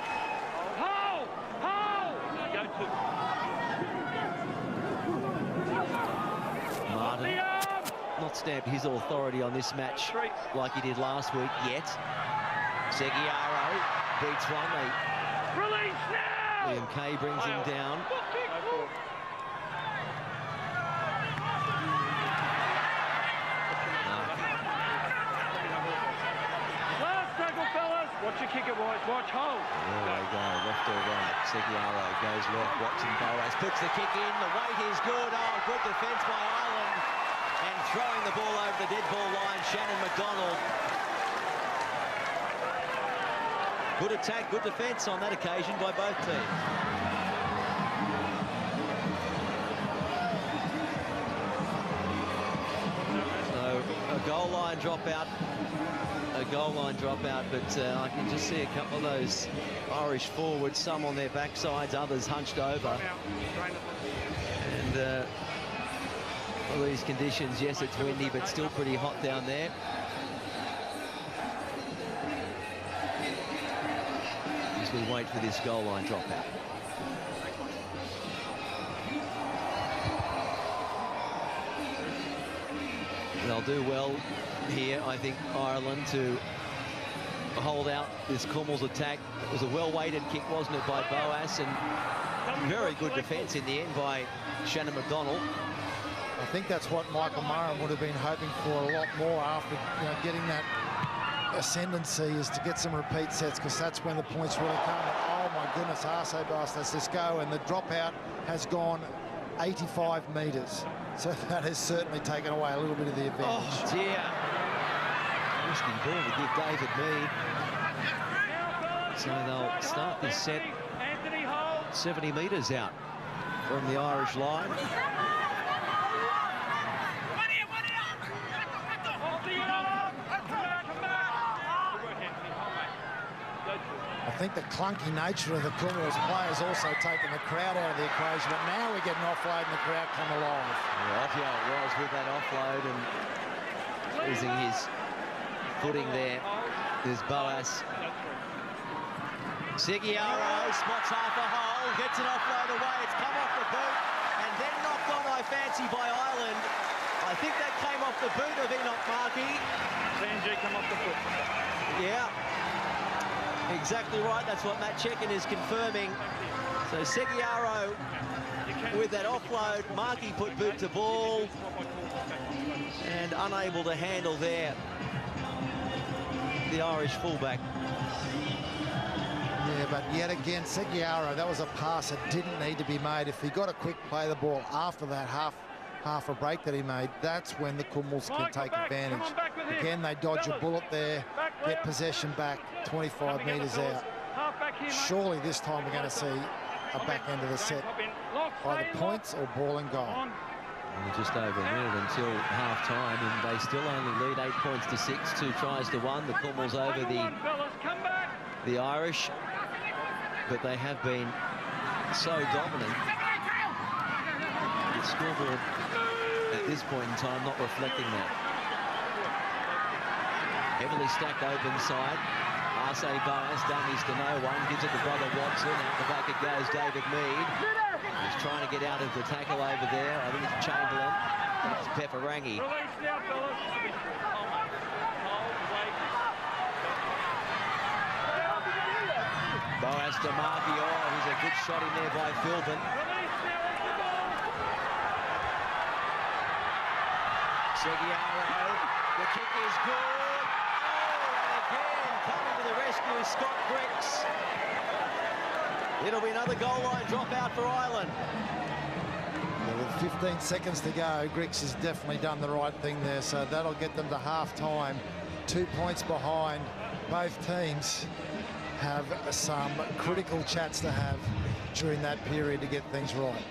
Martin not stamped his authority on this match like he did last week yet. Seguiaro beats one. Release now! Liam Kay brings him down. Last tackle, fellas. Watch your kicker, boys. Watch, hold. There they go, left or right. Seguiaro goes left, Watson Boas puts the kick in. The weight is good. Oh, good defence by Ireland. And throwing the ball over the dead ball line, Shannon McDonald. Good attack, good defence on that occasion by both teams. So a goal line dropout, but I can just see a couple of those Irish forwards, some on their backsides, others hunched over. And all these conditions, yes, it's windy, but still pretty hot down there. As we wait for this goal line dropout. They'll do well here, I think, Ireland, to hold out this Kummel's attack. It was a well-weighted kick, wasn't it, by Boas, and very good defence in the end by Shannon McDonald. I think that's what Michael Murray would have been hoping for a lot more after getting that ascendancy, is to get some repeat sets, because that's when the points really come. Oh my goodness, arse bastard, let's just go. And the dropout has gone 85 metres. So that has certainly taken away a little bit of the advantage. Oh dear. Risky ball to give David Mead. So they'll start this set 70 metres out from the Irish line. I think the clunky nature of the Kummel's players also taken the crowd out of the equation, but now we get an offload and the crowd come alive. Yeah, Offio was with that offload and losing his footing there. There's Boas. Seguiaro spots half a hole, gets an offload away, it's come off the boot and then knocked on, I fancy, by Ireland. I think that came off the boot of Enoch Markey. PNG come off the foot. Yeah. Exactly right, that's what Matt Chekin is confirming. So Seguiaro with that offload, Markey put boot to ball and unable to handle there the Irish fullback. Yeah, but yet again, Seguiaro, that was a pass that didn't need to be made. If he got a quick play the ball after that half a break that he made, that's when the Kummels can take advantage. Again, they dodge a bullet there, get possession back 25 metres out. Surely this time we're going to see a back end of the set, either points or ball and goal. And just over a minute until half-time, and they still only lead 8 points to 6, 2 tries to 1. The Kummels over the Irish, but they have been so dominant. The scoreboard at this point in time not reflecting that. Heavily stacked open side. Arce Boas, dummies to no one, gives it to brother Watson. Out the back it goes, David Mead. He's trying to get out of the tackle over there. I think it's Chamberlain. It's Peperangi. Boas to Markey. Oh, he's a good shot in there by Philbin. Seguiaro, the kick is good. Oh, and again, coming to the rescue, Scott Griggs. It'll be another goal line dropout for Ireland. Well, with 15 seconds to go, Griggs has definitely done the right thing there, so that'll get them to half-time. 2 points behind. Both teams have some critical chats to have during that period to get things right.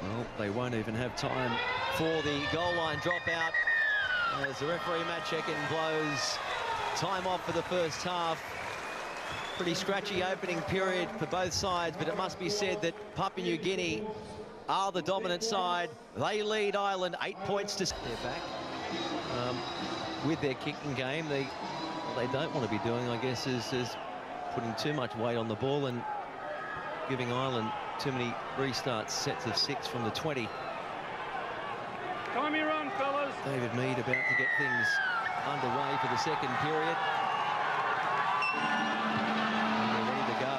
Well, they won't even have time for the goal line dropout as the referee Matt Chekin blows time off for the first half. Pretty scratchy opening period for both sides, but it must be said that Papua New Guinea are the dominant side. They lead Ireland 8 points to their back. With their kicking game, what they don't want to be doing, I guess, is putting too much weight on the ball and giving Ireland too many restarts, sets of 6 from the 20. Time you run, fellas. David Mead about to get things underway for the second period. And they're ready to go.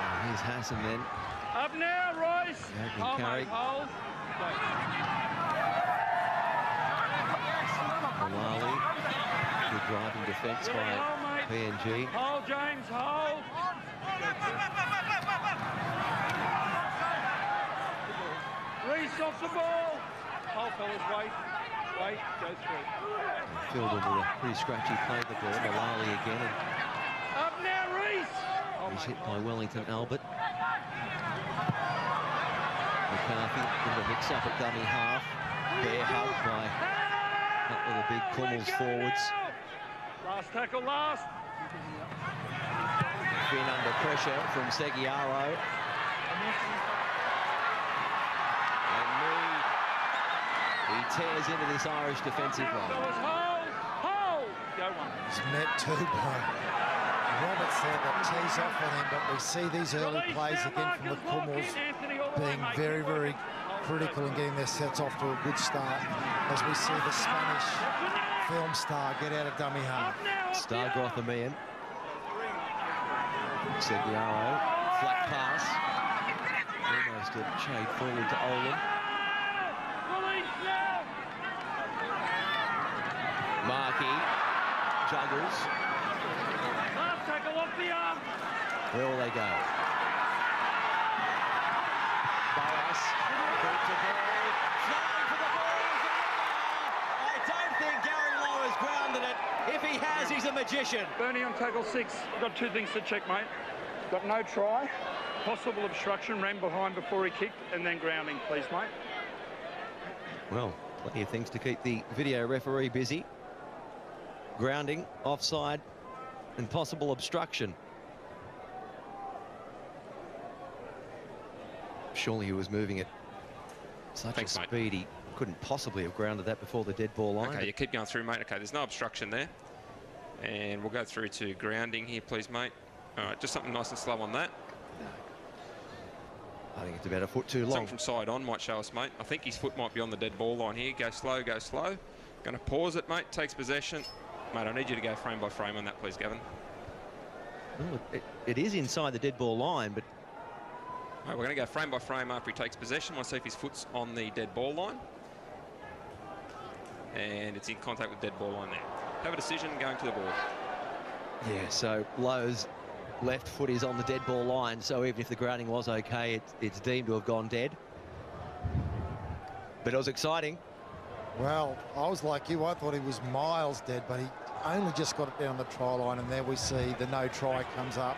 And here's Hassan then. Up now, Royce. Open carry. Malali. Good driving defence by PNG. Hold, James, hold. the ball. Hold, fellas, wait. Wait, go through. Filled in with a pretty scratchy play the ball. Malali again. And Up now, Reese. he's hit by Wellington Albert. McCarthy in the mix-up at dummy half. Bear hug by a couple of the big Kummels forwards. Last tackle, last. Finn under pressure from Seguiaro. And Mead, he tears into this Irish defensive line. Hold. Go one. He's met too by Roberts there that tees off on him, but we see these early plays again from the Kummels being very, very critical in getting their sets off to a good start as we see the Spanish film star get out of dummy half. Star Grothamian. Seguiaro, flat pass. Almost a shade forward to Olam. Markey juggles. Last tackle off the arm. Where will they go? Barras, brought to ball, flying for the ball. I don't think Gary Lowe has grounded it. If he has, he's a magician. Bernie on tackle 6. Got 2 things to check, mate. Got no try, possible obstruction, ran behind before he kicked, and then grounding, please, mate. Well, plenty of things to keep the video referee busy. Grounding, offside, and possible obstruction. Surely he was moving at such a speed, he couldn't possibly have grounded that before the dead ball line. Okay, you keep going through, mate. Okay, there's no obstruction there. And we'll go through to grounding here, please, mate. All right, just something nice and slow on that. I think it's about a foot too long. Something from side on might show us, mate. I think his foot might be on the dead ball line here. Go slow, go slow. Going to pause it, mate. Takes possession. Mate, I need you to go frame by frame on that, please, Gavin. Well, it is inside the dead ball line, but... Right, we're going to go frame by frame after he takes possession. Want to see if his foot's on the dead ball line. And it's in contact with dead ball line there. Have a decision going to the board. Yeah, so Lowe's left foot is on the dead ball line, so even if the grounding was okay, it's deemed to have gone dead. But it was exciting. Well, I was like you. I thought he was miles dead, but he only just got it down the try line, and there we see the no try comes up.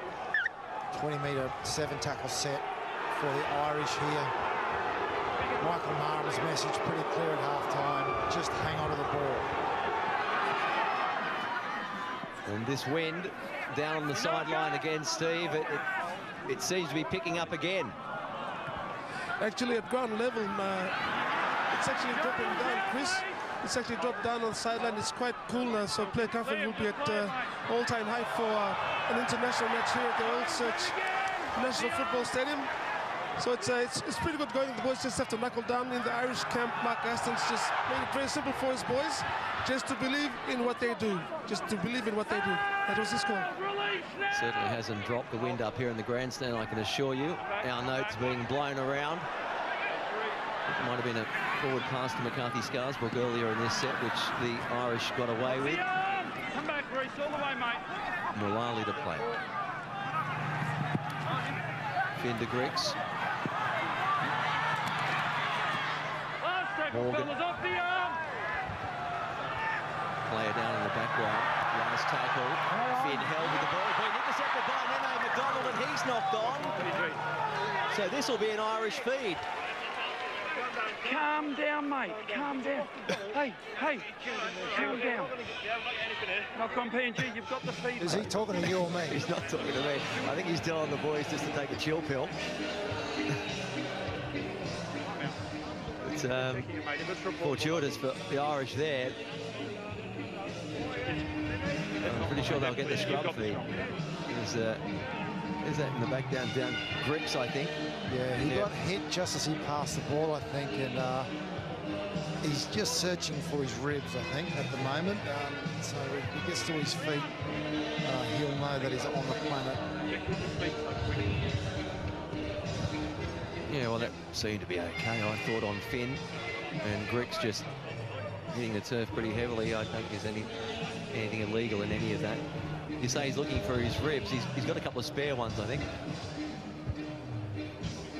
20-metre 7-tackle set for the Irish here. Michael Mara's message pretty clear at half-time. Just hang on to the ball. And this wind down on the sideline again, Steve, it seems to be picking up again. Actually, at ground level, it's actually dropping down, Chris. It's actually dropped down on the sideline. It's quite cool, so player comfort will be at all-time high for an international match here at the Old Search National Football Stadium. So it's pretty good going. The boys just have to knuckle down in the Irish camp. Mark Aston's just made it very simple for his boys, just to believe in what they do. Just to believe in what they do. That was his call. Certainly hasn't dropped the wind up here in the grandstand, I can assure you. Our notes being blown around. It might have been a forward pass to McCarthy Scarsbrook earlier in this set, which the Irish got away with. Come back, Reese, all the way, mate. Mullally to play. Finn de Grix. Last tackle, Morgan. fellas, off the arm. Player down in the background. Last tackle. Finn held with the ball. Been intercepted by Nene McDonald, and he's knocked on. So this will be an Irish feed. Calm down, mate. Calm down. Hey, calm down. Knock on PNG, you've got the feed. Is he talking to you or me? He's not talking to me. I think he's telling the boys just to take a chill pill. It's fortuitous for the Irish there. I'm pretty sure they'll get the scrub feed. Is that in the back down Grix, I think. Yeah, he got hit just as he passed the ball, I think, and he's just searching for his ribs, I think, at the moment. So if he gets to his feet, he'll know that he's on the planet. Yeah, well, that seemed to be okay, I thought, on Finn. And Grix just hitting the turf pretty heavily. I don't think there's anything illegal in any of that. You say he's looking for his ribs. He's got a couple of spare ones, I think.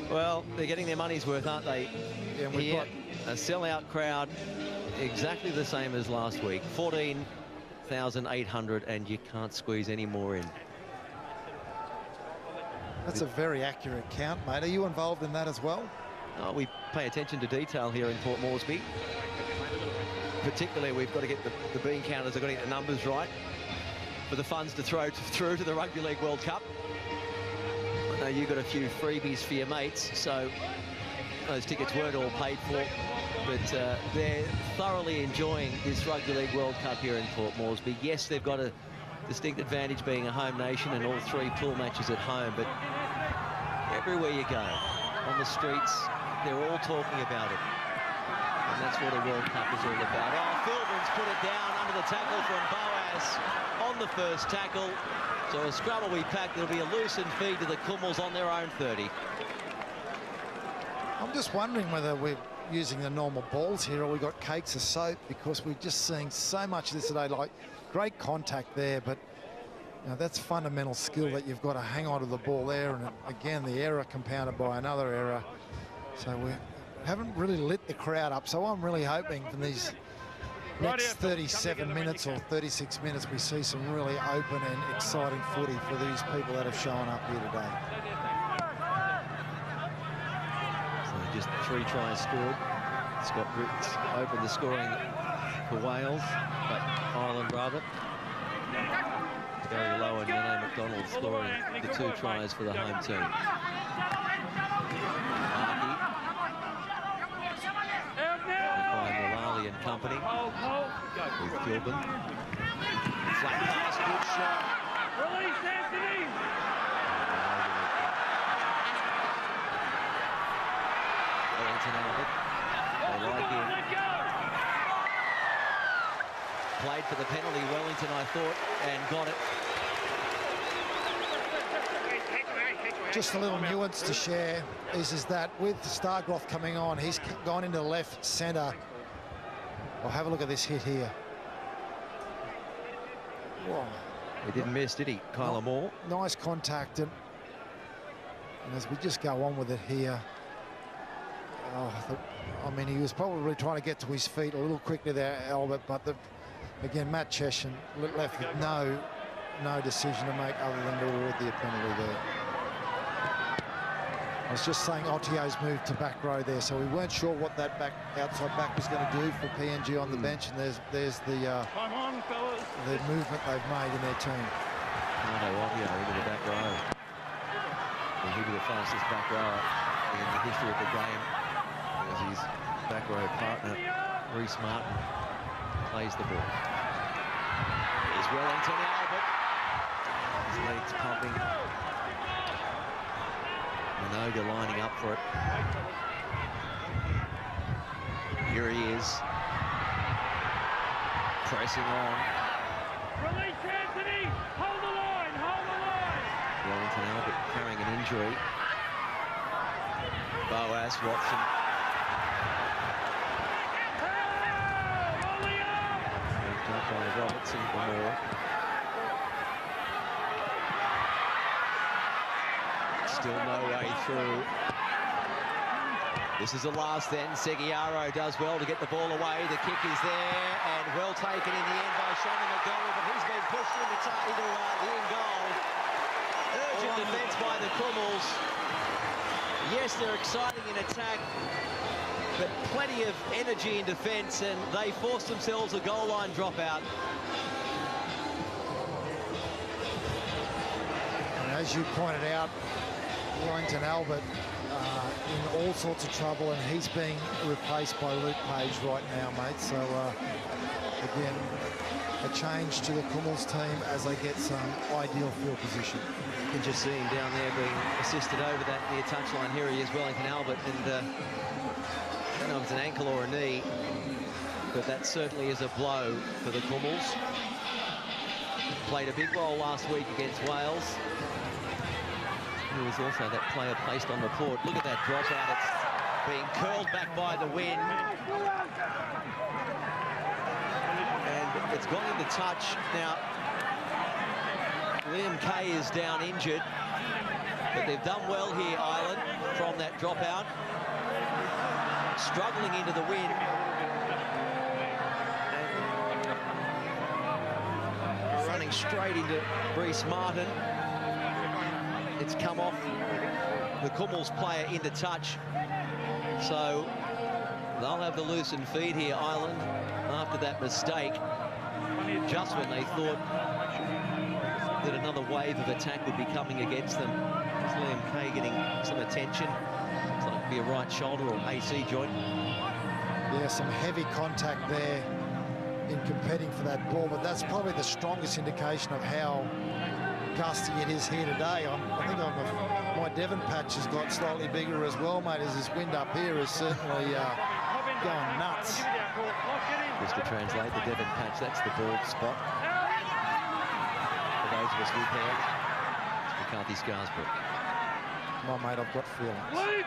Well, they're getting their money's worth, aren't they? Yeah, and we've got A sellout crowd, exactly the same as last week. 14,800, and you can't squeeze any more in. That's a very accurate count, mate. Are you involved in that as well? Oh, we pay attention to detail here in Port Moresby. Particularly, we've got to get the bean counters, have got to get the numbers right for the funds to throw through to the Rugby League World Cup. I know you got a few freebies for your mates, so those tickets weren't all paid for, but they're thoroughly enjoying this Rugby League World Cup here in Port Moresby. Yes, they've got a distinct advantage being a home nation and all 3 pool matches at home, but everywhere you go, on the streets, they're all talking about it. And that's what a World Cup is all about. Oh, Philbin's put it down under the tackle from Boas on the first tackle. So a scrum will be packed. There'll be a loosened feed to the Kummels on their own 30. I'm just wondering whether we're using the normal balls here or we got cakes of soap, because we're just seeing so much of this today. Like, great contact there, but you know, that's fundamental skill that you've got to hang on to the ball there. And again, the error compounded by another error. So we haven't really lit the crowd up. So I'm really hoping from these next 37 minutes or 36 minutes, we see some really open and exciting footy for these people that have shown up here today. So just 3 tries scored. Scott Brits opened the scoring for Wales, but Ireland rather. Barry Lowe and Yane McDonald scoring the 2 tries for the home team. And company with Philbin. Flat pass, good shot. Release Anthony. Wellington Albert. They like him. Played for the penalty, Wellington, I thought, and got it. Just a little nuance to share is that with Stargroth coming on, he's gone into left centre. Well, have a look at this hit here. Whoa. He didn't miss, did he, Kyler Moore? Nice contact. And as we just go on with it here, I mean, he was probably trying to get to his feet a little quickly there, Albert, but again, Matt Cheshin left with no decision to make other than to award the penalty there. I was just saying Ottio's moved to back row there, so we weren't sure what that outside back was going to do for PNG on the bench, and there's the Come on, fellas. the movement they've made in their team. Ottio into the back row. And he'll be the fastest back rower in the history of the game, as his back row partner, Reece Martin, plays the ball. Here's Wellington Albert. His legs pumping. Minoga lining up for it. Here he is. Pressing on. Release Anthony. Hold the line. Hold the line. Wellington Albert carrying an injury. Boas, Watson. Moved up by Robertson for more. Still no way through. This is the last then. Seguiaro does well to get the ball away. The kick is there and well taken in the end by Shannon McDonald, but he's been pushed into the in goal. Urgent defence by the Kummels. Yes, they're exciting in attack, but plenty of energy in defence, and they forced themselves a goal line dropout. And as you pointed out, Wellington Albert in all sorts of trouble, and he's being replaced by Luke Page right now, mate. So again, a change to the Kummels team as they get some ideal field position. You can just see him down there being assisted over that near touchline. Here he is, Wellington Albert, and I don't know if it's an ankle or a knee, but that certainly is a blow for the Kummels. Played a big role last week against Wales. He was also that player placed on the court. Look at that dropout. It's being curled back by the wind. And it's gone into touch. Now, Liam Kay is down injured, but they've done well here, Ireland, from that dropout. struggling into the win. And running straight into Brees Martin. It's come off the Kumuls player into touch. So they'll have the loosened feet here, Ireland, after that mistake. Just when they thought that another wave of attack would be coming against them. It's Liam Kay getting some attention. Looks like it'd be a right shoulder or AC joint. Yeah, some heavy contact there in competing for that ball, but that's probably the strongest indication of how gusty it is here today. I think my Devon patch has got slightly bigger as well, mate, as this wind up here is certainly going nuts. Just to translate, the Devon patch, that's the bald spot. For those of us with hair, it's McCarthy Scarsbrook. My mate, I've got feelings. Wait.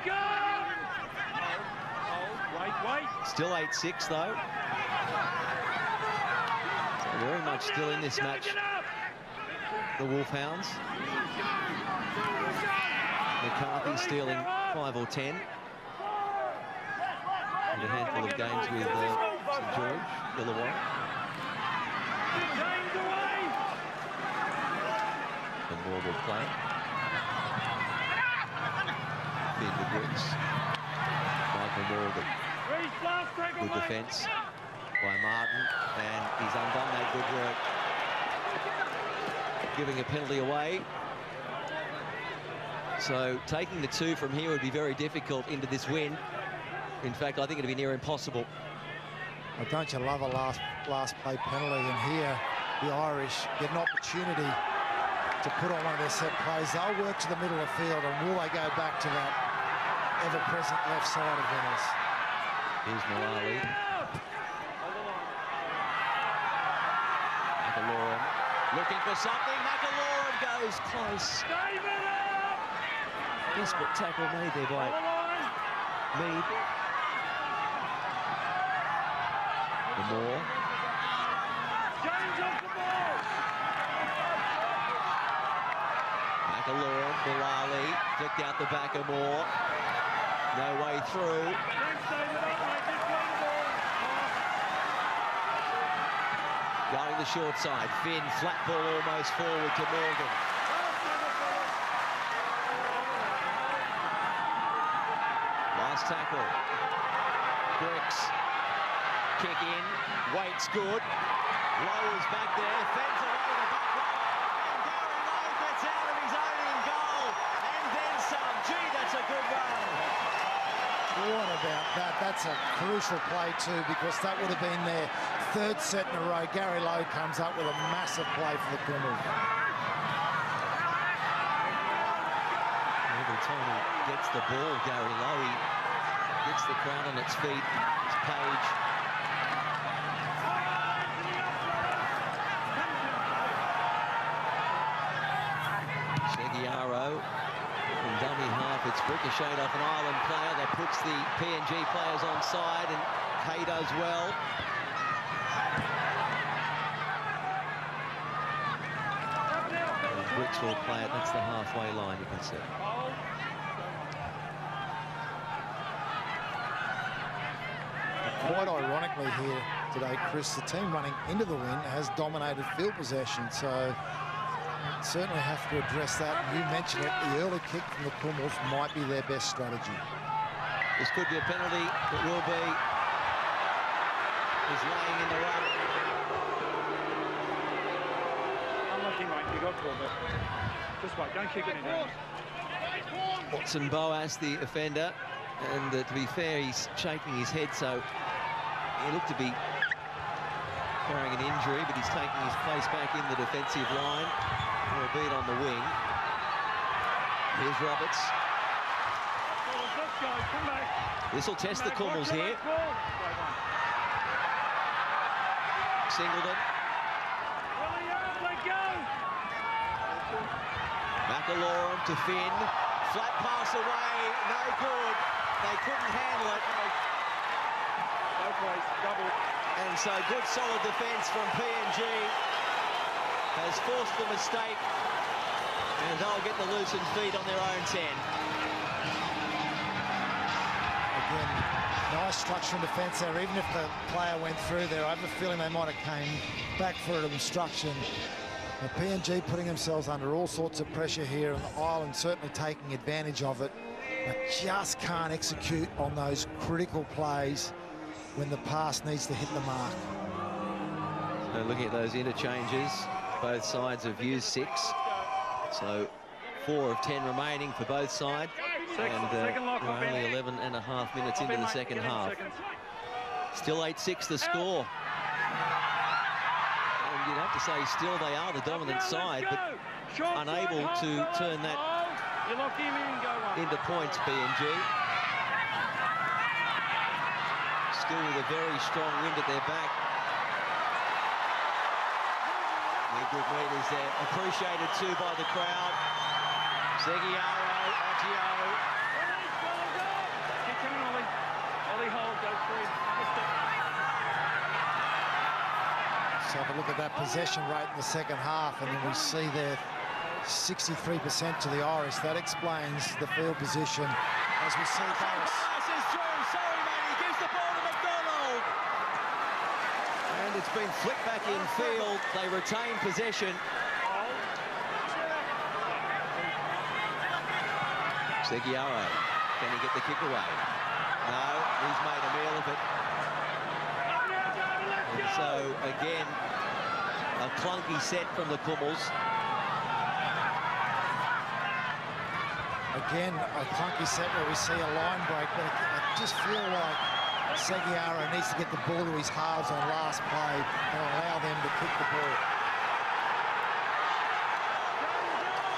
Still 8-6 though. So very much still in this match. The Wolfhounds. McCarthy stealing 5 or 10. And a handful of games with St George, Illawarra. And more will play. Finn to Brooks. Michael Morgan. Good defence by Martin, and he's undone that good work. Giving a penalty away. So taking the 2 from here would be very difficult into this win. In fact, I think it'd be near impossible. Well, don't you love a last play penalty? And here, the Irish get an opportunity to put on one of their set plays. They'll work to the middle of the field, and will they go back to that ever-present left side of theirs? Here's Mullally. McAlorum looking for something. McAlorum goes close. Desperate tackle made there by Mead. The Moore. McAlorum, Mullally, flicked out the back of Moore. No way through. Going the short side. Finn, flat ball almost forward to Morgan. Last tackle. Brooks. Kick in. Waits good. Lowers back there. Fends away the back line. And Gary Lowe gets out of his own in goal. And then some. Gee, that's a good run. What about that? That's a crucial play too, because that would have been their 3rd set in a row. Gary Lowe comes up with a massive play for the Kumuls. Every time he gets the ball, Gary Lowe, he gets the crowd on its feet. It's Page. Seguiaro from dummy half. It's ricocheted off an Ireland player that puts the PNG players on side, and Kay does well. Brooks will play it. That's the halfway line, you can see. Quite ironically here today, Chris, the team running into the win has dominated field possession, so certainly have to address that. You mentioned it, the early kick from the Kumuls might be their best strategy. This could be a penalty. It will be. He's laying in the run. Unlucky, mate. You got called, but just wait. Don't kick it in. Watson Boas, the offender, and to be fair, he's shaking his head, so he looked to be carrying an injury, but he's taking his place back in the defensive line, albeit on the wing. Here's Roberts. This will test the Kumuls here. Singleton. McAlorum to Finn. Flat pass away, no good. They couldn't handle it. Both ways, double. And so good solid defence from PNG has forced the mistake, and they'll get the loosened feet on their own 10. Again, nice structure and defence there. Even if the player went through there, I have a feeling they might have came back for an obstruction. The PNG putting themselves under all sorts of pressure here, and Ireland certainly taking advantage of it, but just can't execute on those critical plays when the pass needs to hit the mark. So looking at those interchanges, both sides have used 6. So 4 of 10 remaining for both sides. And we're only 11.5 minutes into the second half. Still 8-6 the score. And you'd have to say still they are the dominant side, but unable to turn that into points, PNG. Still with a very strong wind at their back. Their good meters there, appreciated too by the crowd. Seguiaro, Ottio. Keep coming, Ollie. Ollie, hold, go through. Let's have a look at that possession rate in the second half, and then we see there 63% to the Irish. That explains the field position as we see Barris. Passes through, sorry mate, he gives the ball to McDonald. And it's been flicked back in field. They retain possession. Seguiaro, can he get the kick away? No, he's made a meal of it. And so, again, a clunky set from the Kummels. Again, a clunky set where we see a line break, but I just feel like Seguiaro needs to get the ball to his halves on last play and allow them to kick the ball.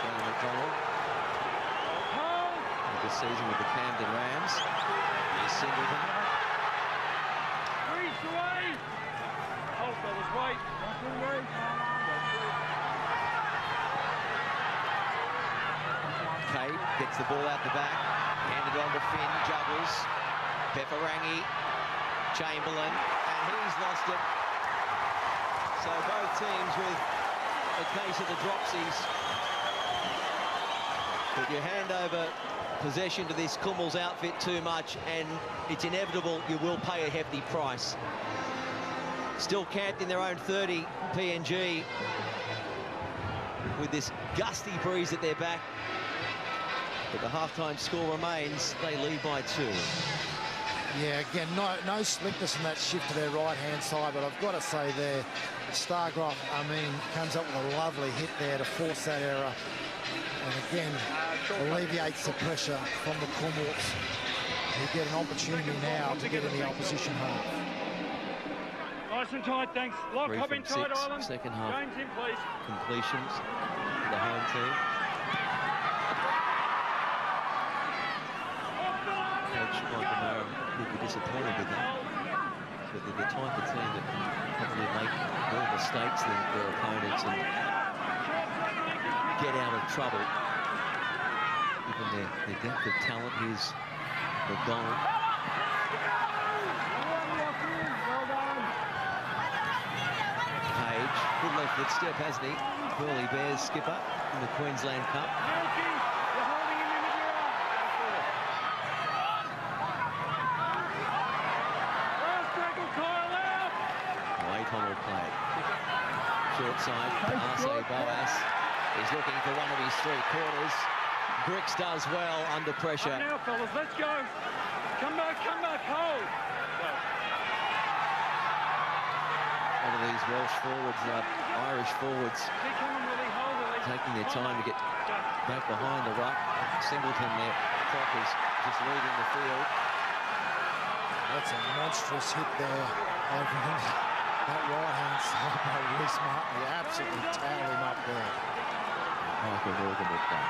Shane McDonald. This season with the Camden Rams. Here's Singleton. Reach away. Hold, fellas, wait. Cade gets the ball out the back. Handed on to Finn, juggles. Peferangi, Chamberlain, and he's lost it. So both teams with a case of the dropsies. But you hand over possession to this Kummels outfit too much, and it's inevitable you will pay a hefty price. Still camped in their own 30, PNG, with this gusty breeze at their back. But the halftime score remains, they lead by 2. Yeah, again, no slickness in that shift to their right-hand side, but I've got to say there, Stargroff, comes up with a lovely hit there to force that error. And again, alleviates the pressure from the Kummels, who get an opportunity now to get in the opposition half. Nice and tight, thanks. Lock, 3 hop from in tight, 6, Ireland. second half James in, please. completions for the home team. Coach Michael Marum would be disappointed with that. But they're the type of team that probably make more mistakes than their opponents and get out of trouble. Given their depth of talent, here's McDonald. Page, good left foot step, hasn't he? Burley Bears skipper in the Queensland Cup. O'Connell play. Short side, Arce Boas is looking for one of his 3 quarters. Bricks does well under pressure. Now, fellas, let's go. Come back, hold. One of these Welsh forwards, Irish forwards, Keep coming, Willie, hold it. taking their time to get back behind the ruck. Singleton there, Croc is just leaving the field. That's a monstrous hit there over that right-hand side by Reece Martin. He absolutely towed him up there. Michael Morgan will play.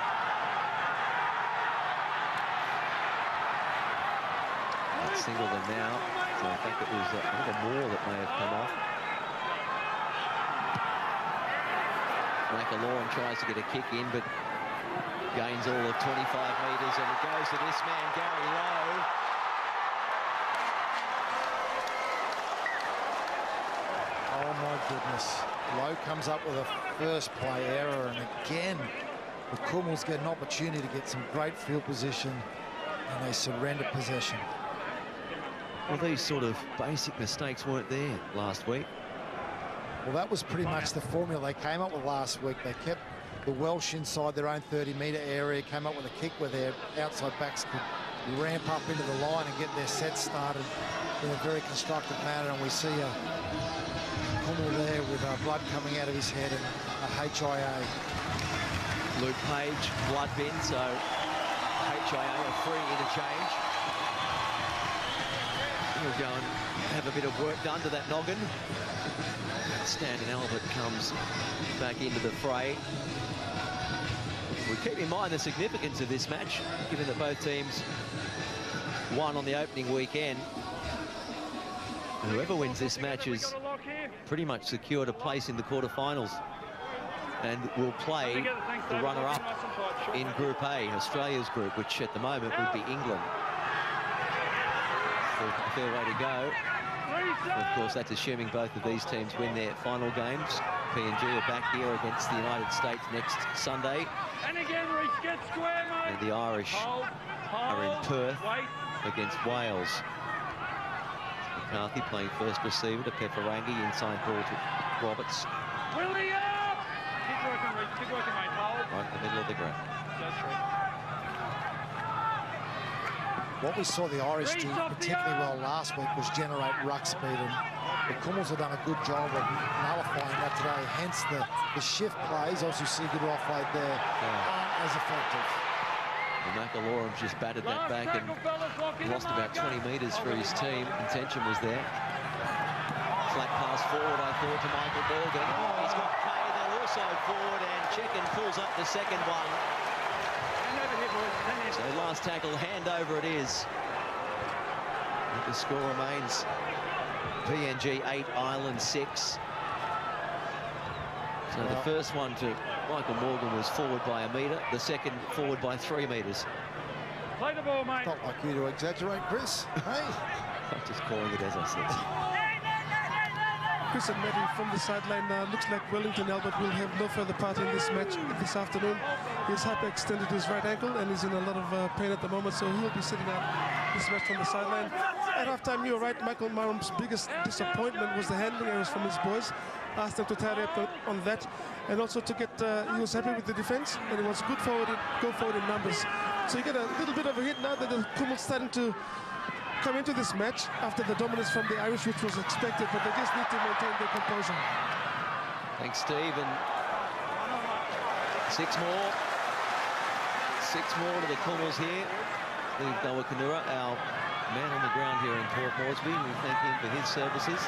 Singleton now, so I think it was a little more that may have come off. McAloran tries to get a kick in, but gains all of 25 metres, and it goes to this man, Gary Lowe. Oh my goodness. Lowe comes up with a first play error, and again, the Kummels get an opportunity to get some great field position, and they surrender possession. Well, these sort of basic mistakes weren't there last week. Well, that was pretty much the formula they came up with last week. They kept the Welsh inside their own 30-metre area, came up with a kick where their outside backs could ramp up into the line and get their set started in a very constructive manner. And we see a Hummel there with blood coming out of his head and a HIA. Luke Page, blood bin, so HIA a free interchange. He'll go and have a bit of work done to that noggin. Stanton Albert comes back into the fray. We keep in mind the significance of this match, given that both teams won on the opening weekend. And whoever wins this match is pretty much secured a place in the quarterfinals and will play the runner-up in Group A, Australia's group, which at the moment would be England. So a fair way to go. Of course, that's assuming both of these teams win their final games. PNG are back here against the United States next Sunday. And again, Reece, get square, mate. And the Irish are in Perth against Wales. McCarthy playing first receiver to Peperangi, inside ball to Roberts. Willie up! Keep working, Reece. Keep working, mate. Hold. Right in the middle of the ground. What we saw the Irish do particularly well last week was generate ruck speed, and the Cummels have done a good job of nullifying that today. Hence the shift plays, also see good offload there, aren't as effective. Well, McIlaurin just batted that back and lost about 20 metres for his team. Intention was there. Flat pass forward, I thought, to Michael Morgan. He's got Kay then also forward, and Checken pulls up the second one. So last tackle, hand over it is. And the score remains PNG 8, Ireland 6. So the first one to Michael Morgan was forward by a metre, the second forward by 3 metres. Play the ball, mate. Not like you to exaggerate, Chris. Hey. I'm just calling it as I said. Chris and Maddie from the sideline. Looks like Wellington Albert will have no further part in this match this afternoon. He's hyperextended his right ankle and is in a lot of pain at the moment, so he'll be sitting out this match from the sideline. At halftime, you were right, Michael Marham's biggest disappointment was the handling errors from his boys. Asked them to tidy up on that, and also to get, he was happy with the defense, and he was go forward in numbers. So you get a little bit of a hit now that the Cummels starting to come into this match after the dominance from the Irish, which was expected, but they just need to maintain their composure. Thanks, Steve. And 6 more. 6 more to the Cummels here. Steve Dawakanura, our man on the ground here in Port Moresby. We thank him for his services.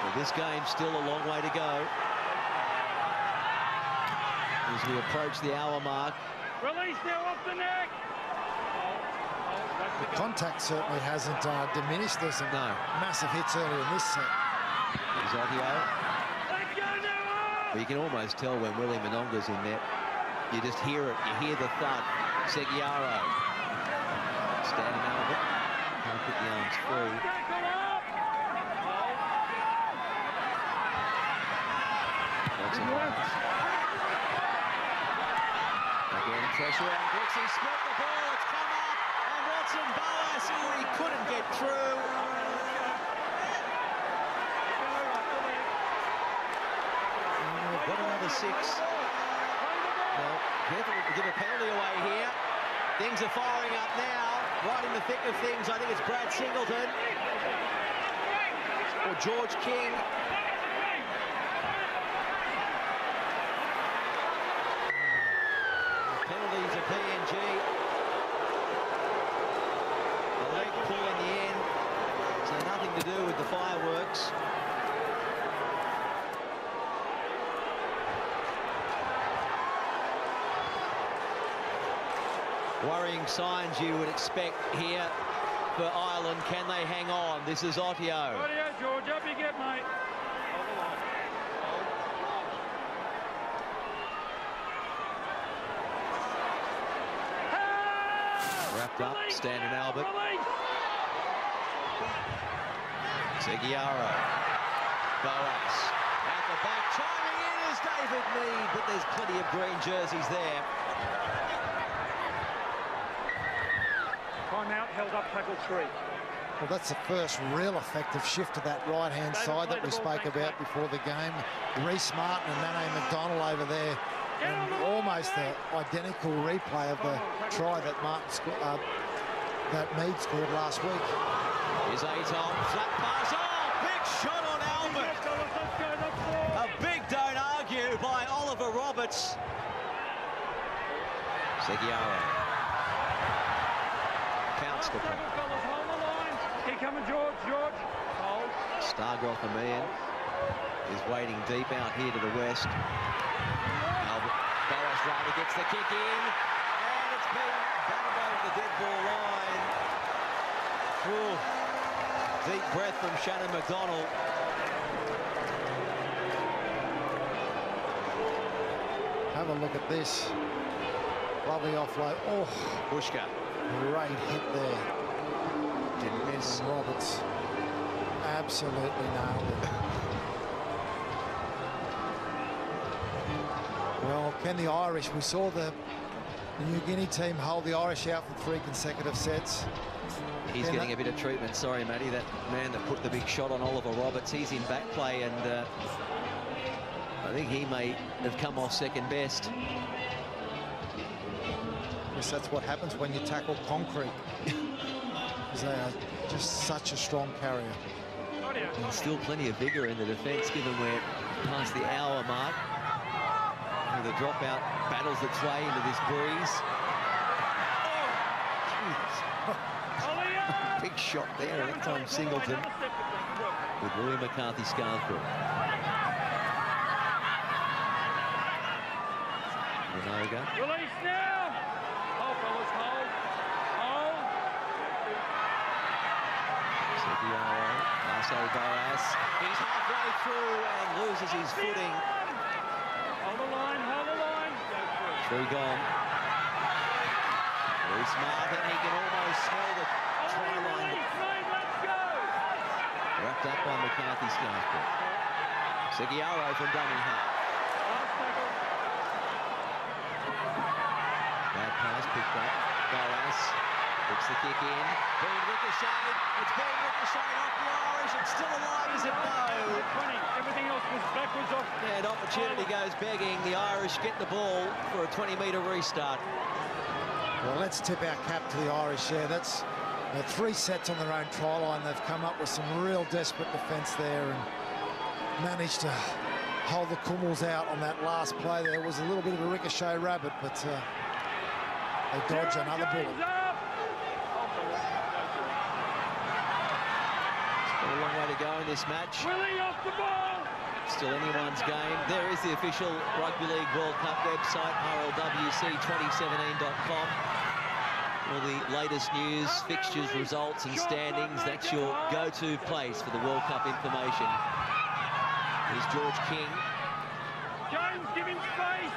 Well, this game's still a long way to go. As we approach the hour mark. Release now off the neck. The contact certainly hasn't diminished. There's some massive hits earlier in this set. Here's Odio. Well, you can almost tell when Willie Mononga's in there. You just hear it. You hear the thud. Seguiaro. Standing Albert. Can't put the arms free. Lots of runs. Again, pressure on Brooks. He split the ball. It's come up. And Watson Boas, he couldn't get through. We've got another 6. Well, careful to give a penalty away here. Things are firing up now. Right in the thick of things. I think it's Brad Singleton. Or George King. Penalty to PNG. A leg pull in the end. So nothing to do with the fireworks. Worrying signs you would expect here for Ireland. Can they hang on? This is Ottio. Ottio, George, up you get, mate. Wrapped up, Stanton Albert. Seguiaro. Boas. At the back, chiming in is David Mead, but there's plenty of green jerseys there. Timeout held Club tackle 3. Well, that's the first real effective shift to that right-hand side that we spoke about before the game. Reece Martin and Nane McDonald over there. And almost the identical replay of the try that Mead scored last week. Here's Aton, flat pass, big shot on Albert. A big don't argue by Oliver Roberts. Seguiaro counts the point. Here coming George. Hold. Stargroth Amian is waiting deep out here to the west. Boas Ryder gets the kick in, and it's been batted over the dead ball line. Ooh. Deep breath from Shannon McDonald. Have a look at this. Lovely offload. Oh, Bushka. Great hit there. Didn't miss. Roberts absolutely nailed it. Well, can the Irish, we saw the New Guinea team hold the Irish out for 3 consecutive sets. He's getting a bit of treatment. Sorry, Matty, that man that put the big shot on Oliver Roberts, he's in back play, and I think he may have come off second best. Yes, that's what happens when you tackle concrete. Because they are just such a strong carrier. And still plenty of vigour in the defence, given we're past the hour mark. And the dropout battles its way into this breeze. Oh, big shot there, that time Singleton with William McCarthy Scarsbrook. Minoga. Release now. Hold, fellas, hold. Seguiaro, Marcel Boas. He's halfway through and loses his footing. Hold the line. Three gone. Reece Martin, he can almost smell the try line. Let's go. Wrapped up by McCarthy Scarsbrook. Seguiaro from dummy half. Bad pass picked up. Boas puts the kick in. Being ricocheted. It's being ricocheted off the Irish. It's still alive, is it? No. 20. Everything else was backwards off. And opportunity goes begging. The Irish get the ball for a 20-metre restart. Well, let's tip our cap to the Irish there. That's 3 sets on their own try line. They've come up with some real desperate defence there and managed to hold the Kummels out on that last play. There was a little bit of a ricochet rabbit, but they dodge another bullet. Still a long way to go in this match. Willie off the ball. Still anyone's game. There is the official Rugby League World Cup website, rlwc2017.com. All the latest news, fixtures, results and standings. That's your go-to place for the World Cup information. Here's George King. James, give him space.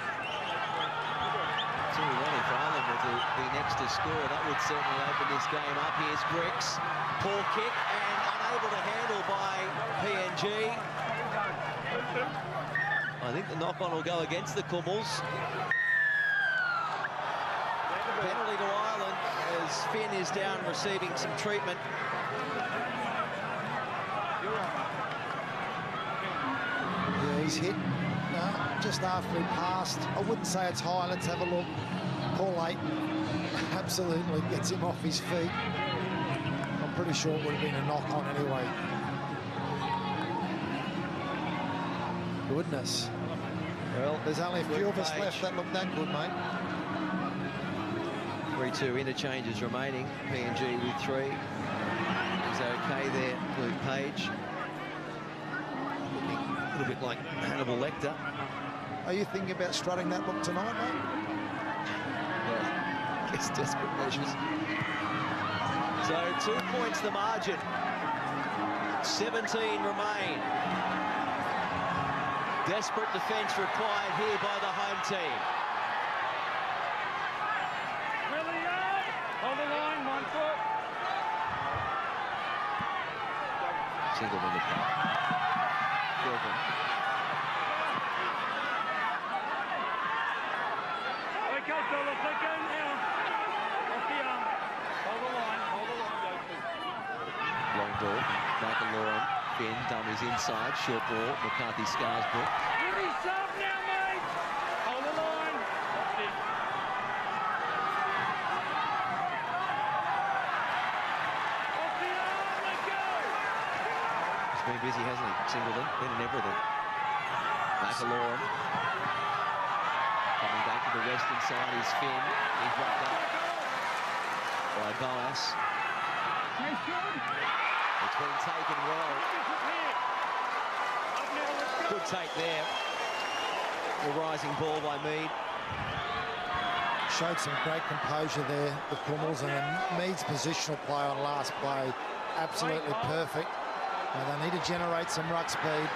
Too well if Ireland were to be next to score. That would certainly open this game up. Here's Bricks. Poor kick and unable to handle by PNG. I think the knock-on will go against the Kummels. Penalty to Ireland as Finn is down receiving some treatment. Yeah, he's hit just after he passed. I wouldn't say it's high. Let's have a look. Paul Leighton absolutely gets him off his feet. I'm pretty sure it would have been a knock-on anyway. Goodness. Well, there's only a few of us left that look that good, mate. 3-2 interchanges remaining. PNG with 3. He's okay there, Luke Page. Looking a little bit like Hannibal Lecter. Are you thinking about strutting that look tonight, mate? Well, I guess desperate measures. So 2 points the margin. 17 remain. Desperate defence required here by the home team. Willie up. Hold the line, 1 foot. Single in the play. Gilbert. Okay, fellas, they go now. Off the arm. Hold the line, hold the line. ball. McAlorum, Finn, dummies inside, short ball, McCarthy Scarsbrook. Ready, sub now, mate. Hold the line. That's it. Off the arm, let go. He's been busy, hasn't he? Singleton, been in everything. McAlorum. Coming back to the western side is Finn. He's wrapped up by Boas. It's been taken well. Good take there. The rising ball by Mead. Showed some great composure there, the Krummels, and Mead's positional play on last play, absolutely perfect. They need to generate some ruck speed and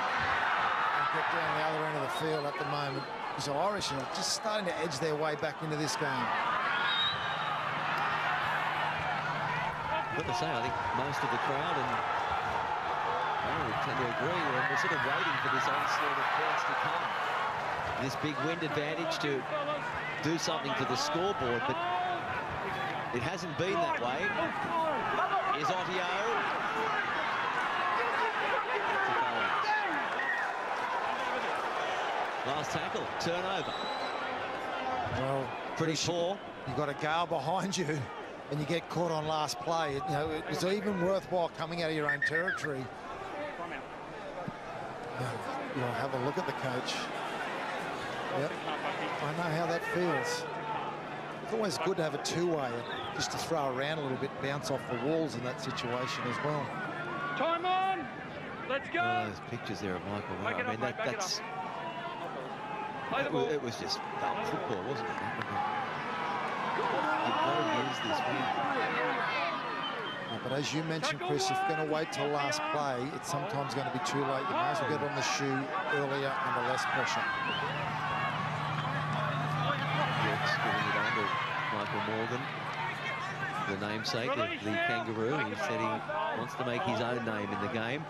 get down the other end of the field at the moment. Because the Irish are just starting to edge their way back into this game. But to say, I think most of the crowd, and I would tend to agree, we're sort of waiting for this onslaught of points to come. This big wind advantage to do something to the scoreboard, but it hasn't been that way. Here's Ottio. Last tackle, turnover. Well, pretty poor. You've got a guard behind you, and you get caught on last play. You know, it's even worthwhile coming out of your own territory. You'll have a look at the coach. Yep, I know how that feels. It's always good to have a two-way, just to throw around a little bit, bounce off the walls in that situation as well. Time on. Let's go. Oh, those pictures there of Michael. I mean, that's... It was just dull football, wasn't it? You've got to use this win. But as you mentioned, Chris, if you're going to wait till last play, it's sometimes going to be too late. You may as well get on the shoe earlier under less pressure. Brooks giving it on to Michael Morgan, the namesake of the Kangaroo. He said he wants to make his own name in the game.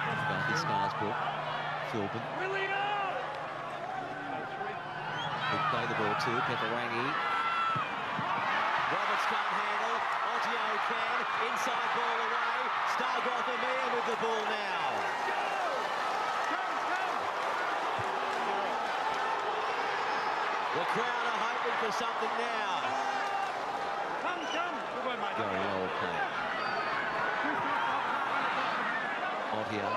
McCarthy Scarsbrook, Philbin. Could play the ball too, Peperangi. Roberts can't handle, Ottio can, inside ball away, Stargothemir with the ball now. The crowd are hoping for something now. Very well played. Ottio.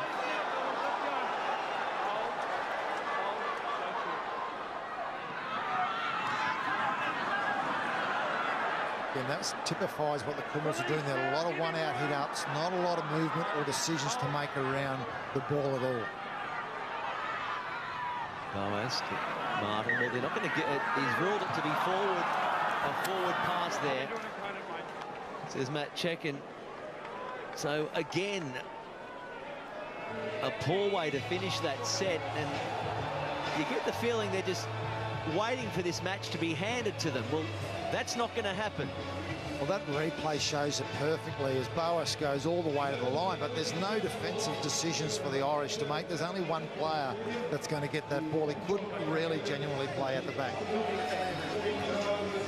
And that typifies what the Krummels are doing. There are a lot of one-out hit-ups, not a lot of movement or decisions to make around the ball at all. Boas to Martin. Well, they're not going to get it. He's ruled it to be forward. A forward pass there, says Matt Chekin. So again, a poor way to finish that set, and you get the feeling they're just waiting for this match to be handed to them. Well, that's not going to happen. Well, that replay shows it perfectly as Boas goes all the way to the line, but there's no defensive decisions for the Irish to make. There's only one player that's going to get that ball. He couldn't really genuinely play at the back.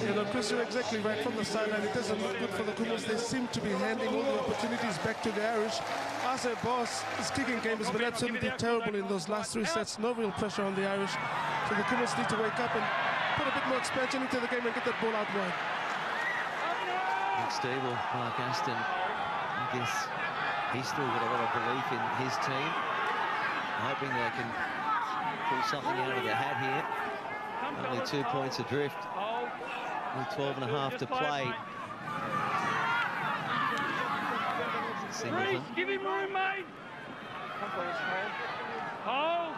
You know, Chris, you're exactly right. From the sideline, it doesn't look good for the Krummels. They seem to be handing all the opportunities back to the Irish. As a boss, his kicking game has been absolutely terrible in those last three sets. No real pressure on the Irish. So the Krummels need to wake up and put a bit more expansion into the game and get that ball out wide. Nick Steele, Mark Aston, I guess he's still got a lot of belief in his team. Hoping they can pull something out of the hat here. Only 2 points adrift. Only 12 and a half to play. Singleton. Give him room, mate. Hold.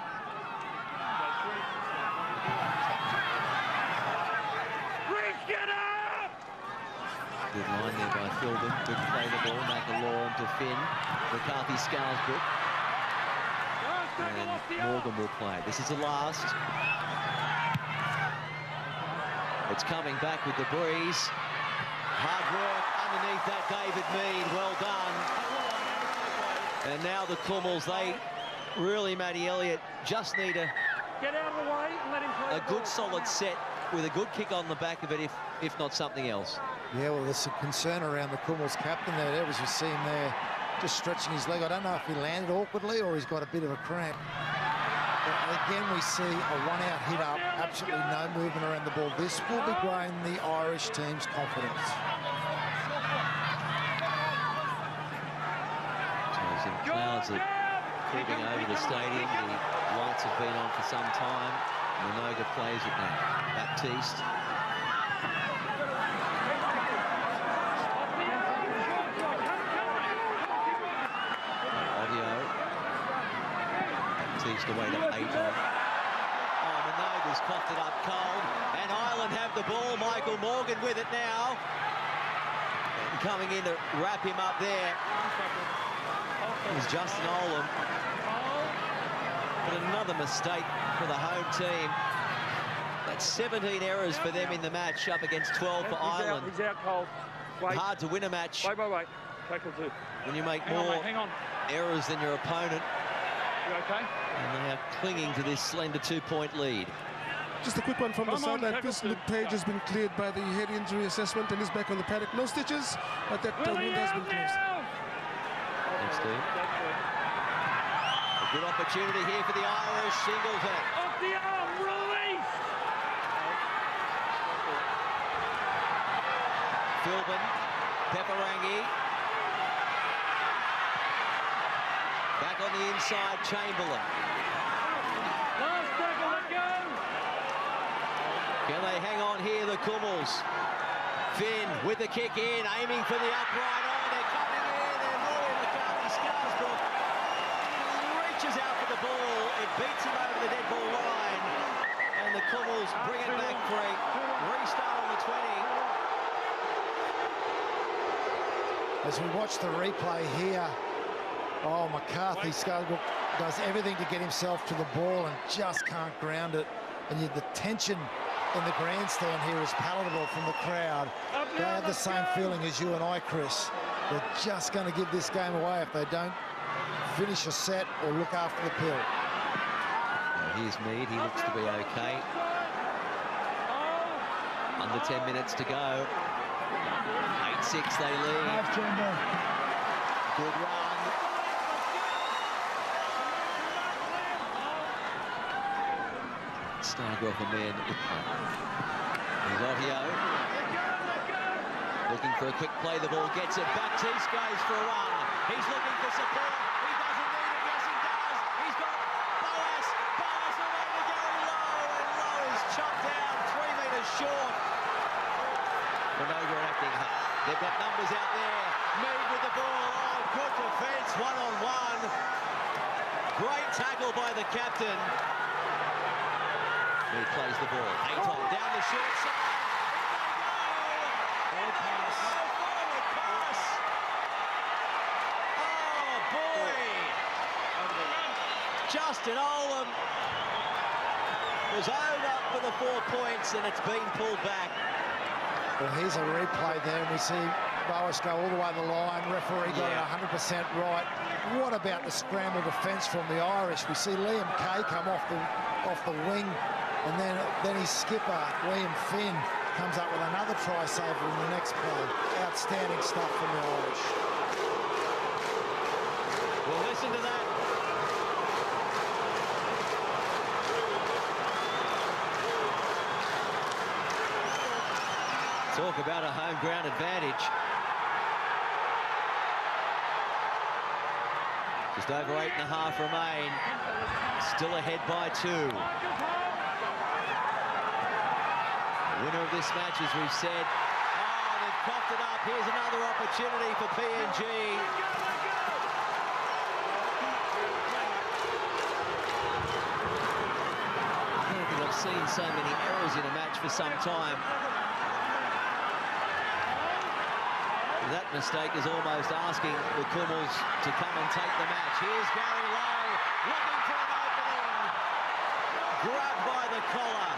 Get up! Good line there by Philbin. Good play the ball. McAlorum to Finn. McCarthy Scarsbrook. And Morgan will play. This is the last. It's coming back with the breeze. Hard work underneath that, David Mead. Well done. And now the Krummels, they really, Matty Elliott, just need Get out of the way and let him play a good solid set with a good kick on the back of it, if not something else. Yeah, well, there's some concern around the Kummel's captain there. There was, you see him there just stretching his leg. I don't know if he landed awkwardly or he's got a bit of a cramp. But again, we see a one-out hit up, absolutely no movement around the ball. This will be growing the Irish team's confidence. So some clouds are creeping over the stadium. The lights have been on for some time. Minoga plays it now. Baptiste. Baptiste away to Ayton. Oh, Minoga's coughed it up cold. And Ireland have the ball. Michael Morgan with it now. And coming in to wrap him up there is Justin Olam. But another mistake for the home team. That's 17 errors for them in the match, up against 12 for Ireland. He's out cold. Wait. Hard to win a match Wait. Tackle two. when you make Hang more on, mate, hang on. errors than your opponent. You okay? And they are clinging to this slender 2-point lead. Just a quick one from the sideline. Chris Luke Page has been cleared by the head injury assessment and is back on the paddock. No stitches, but that wound has been closed. Thanks, Steve. A good opportunity here for the Irish. Singleton. Off the arm, release! Philbin. Peperangi. Back on the inside, Chamberlain. Last tackle, let go! Can they hang on here, the Kummels? Finn with the kick in, aiming for the upright. Oh, they're coming in. They're Roy McCarthy-Scarsbrook. Reaches out for the ball. It beats him over the dead ball line. And the Kummels bring it back for a restart on the 20. As we watch the replay here, oh, McCarthy-Scarsbrook does everything to get himself to the ball and just can't ground it. And the tension in the grandstand here is palatable from the crowd. They have the same feeling as you and I, Chris. They're just going to give this game away if they don't finish a set or look after the pill. Well, here's Mead. He looks to be okay. Under 10 minutes to go. 8-6 they lead. Good run. Stargrove and then there's Otio. Looking for a quick play. The ball gets it. Baptiste goes for a run. He's looking for support. He doesn't need it. Yes, he does. He's got Boas. Boas away to Gary Lowe. And Lowe is chopped down 3 metres short. Minoga acting hard. They've got numbers out there. Mead with the ball. Oh, good defence. One-on-one. Great tackle by the captain. He plays the ball. Ayton down the short side. In they go. Pass. Forward pass. Oh, boy. Justin Olam was over for the 4 points, and it's been pulled back. Well, here's a replay there, and we see Boas go all the way to the line. Referee got it 100% right. What about the scramble defence from the Irish? We see Liam Kay come off the wing, and then his skipper, Liam Finn, comes up with another try saver in the next play. Outstanding stuff from the Irish. Well, listen to that. Talk about a home ground advantage. Just over 8.5 remain. Still ahead by 2. The winner of this match, as we've said. Oh, they've coughed it up. Here's another opportunity for PNG. I don't think I've seen so many errors in a match for some time. That mistake is almost asking the Kummels to come and take the match. Here's Gary Lowe looking for an opening. Grabbed by the collar.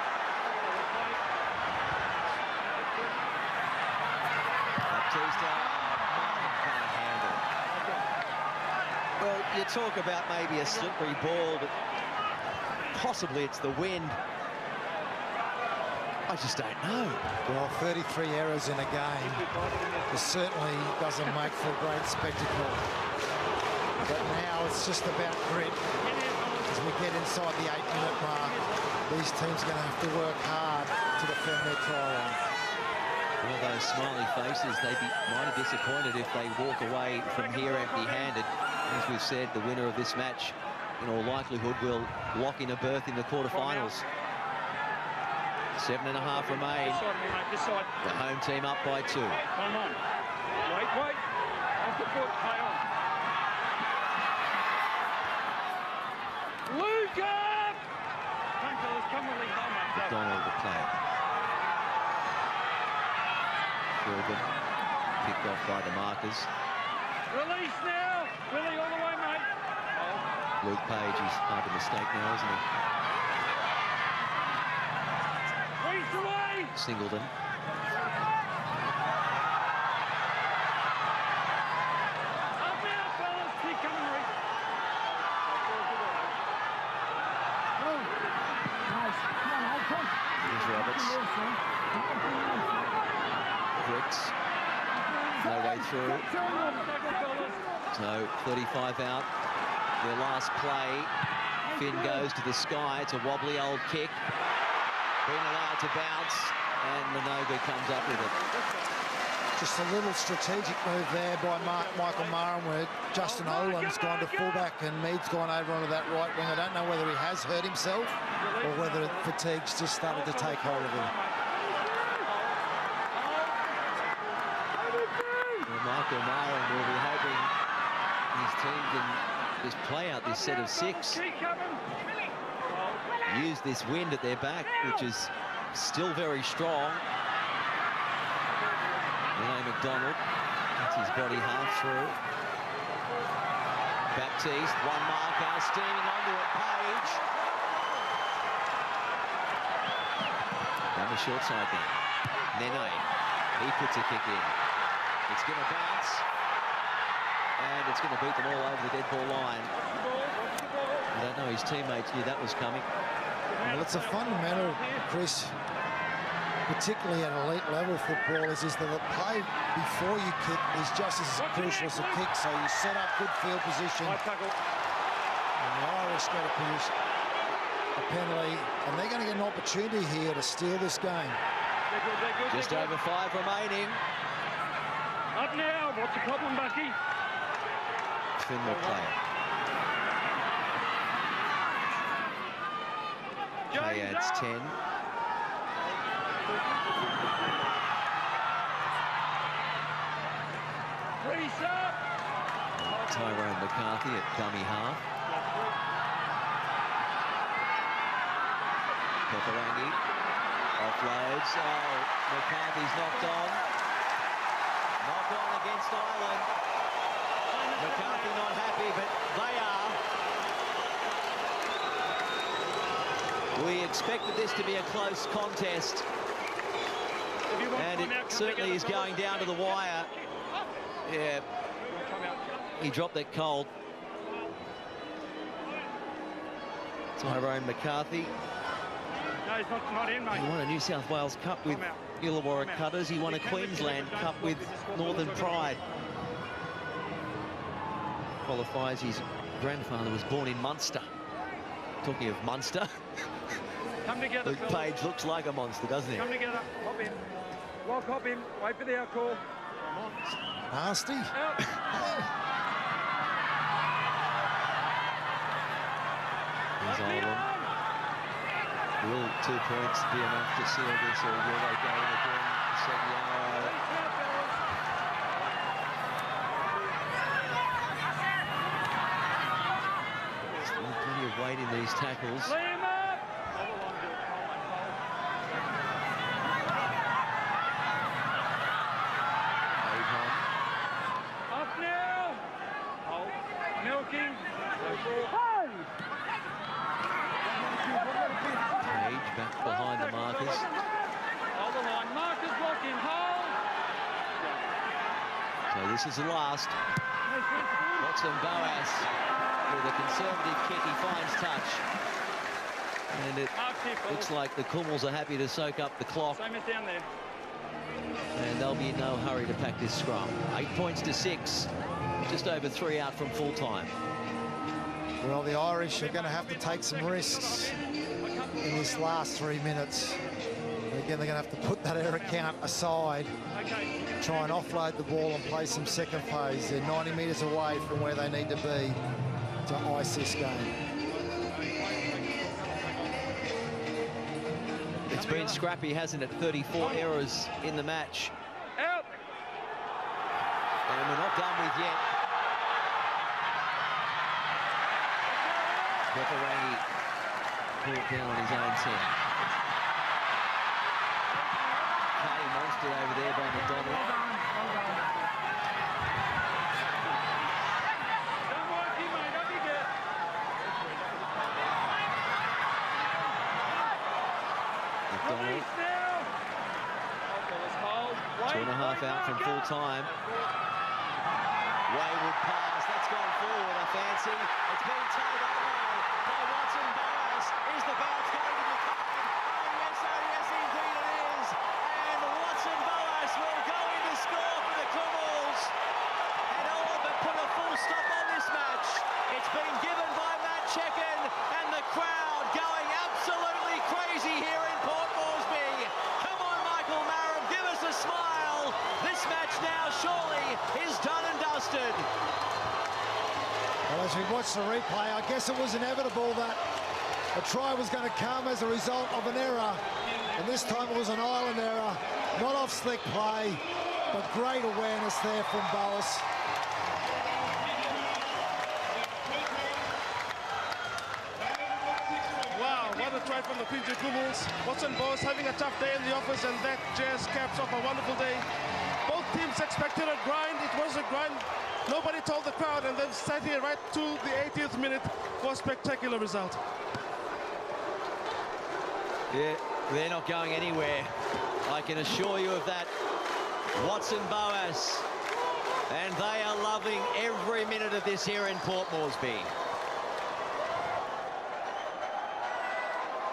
Baptiste can't handle. Well, you talk about maybe a slippery ball, but possibly it's the wind. I just don't know. Well, 33 errors in a game. It certainly doesn't make for a great spectacle. But now it's just about grit. As we get inside the 8-minute mark, these teams are going to have to work hard to defend their try line. Well, those smiley faces, they'd be mighty disappointed if they walk away from here empty-handed. As we've said, the winner of this match, in all likelihood, will lock in a berth in the quarterfinals. 7.5 remain. This side, mate, this side. The home team up by 2. Come on. Wait. Off the foot. Hang on. Luca! Come, fellas. Come on, lead home, mate. Go. Donald the player. Philbin picked off by the markers. Release now. Willie, all the way, mate. Oh. Luke Page is hard to mistake now, isn't he? Reach away. Singleton. Up now, fellas. Keep coming, Reece. Here's Roberts. Brooks. No way through. So 35 out. Their last play. Finn goes to the sky. It's a wobbly old kick. Being allowed to bounce, and Minogue comes up with it. Just a little strategic move there by Michael Maran, where Justin Olam's gone to fullback and Mead's gone over onto that right wing. I don't know whether he has hurt himself or whether fatigue's just started to take hold of him. Well, Michael Maran will be hoping his team can just play out this set of 6. Use this wind at their back, which is still very strong. Rene McDonald gets his body half through. Baptiste, one marker, steaming onto it, Page. Down the short side then. Nene, he puts a kick in. It's going to bounce, and it's going to beat them all over the dead ball line. I don't know, his teammates knew that was coming. Well, it's a fundamental, Chris, particularly at elite level football, is that the play before you kick is just as crucial as a kick. So you set up good field position, and the Irish get a penalty, and they're going to get an opportunity here to steal this game. Just over 5 remaining. Up now. What's the problem, Bucky? Finn will play it. Kay adds 10. Reece up. Tyrone McCarthy at dummy half. Peperangi offloads. Oh, McCarthy's knocked on. Knock on against Ireland. McCarthy not happy, but they are. We expected this to be a close contest, and it certainly is going down to the wire. Yeah, he dropped that cold. Tyrone McCarthy. No, he's not in, mate. He won a New South Wales Cup with Illawarra Cutters. He won a Queensland Cup with Northern Pride. Qualifies his grandfather was born in Munster. Talking of Munster. Come together, Luke Page looks like a monster, doesn't he? Come together. Hop in. Lock, hop in. Wait for the out call. Nasty. Out. Here's Ireland. Will 2 points be enough to seal this, or will they go in again? Seguiaro. Still plenty of weight in these tackles. Liam up. Up now. Hold. Milking. Page back behind the markers. Hold the line. Markers lock in. Hold. So this is the last. Watson Boas with a conservative kick. He finds touch. And it Looks like the Kummels are happy to soak up the clock. Same as down there. And they'll be in no hurry to pack this scrum. 8 points to 6. Just over 3 out from full time. Well, the Irish are going to have to take some risks in this last 3 minutes. And again, they're going to have to put that error count aside, try and offload the ball and play some second phase. They're 90 metres away from where they need to be to ice this game. It's been scrappy, hasn't it? 34 errors in the match. Out. And we're not done with yet. Peperangi pulled down on his own 10. Carty monstered over there by McDonald. Don't work him, mate. Up you get. McDonald, Release now. 2.5 out from full time. Wayward pass, that's gone forward, I fancy. It's been taken away by Watson Boas. Is the bounce going to be coming? Oh yes, indeed it is. And Watson Boas will go in to score for the Kummels. And all but put a full stop on this match. It's been given by Matt Checken, and the crowd going absolutely crazy here in Port Moresby. Come on, Michael Marum, give us a smile. This match now surely is done and dusted. Well, as we watch the replay, I guess it was inevitable that a try was going to come as a result of an error. And this time it was an Ireland error, not off slick play, but great awareness there from Boas. Wow, what a try from the PNG Kummels. Watson Boas having a tough day in the office, and that just caps off a wonderful day. Both teams expected a grind. It was a grind. Nobody told the crowd, and then sat here right to the 80th minute for a spectacular result. Yeah, they're not going anywhere. I can assure you of that. Watson Boas. And they are loving every minute of this here in Port Moresby.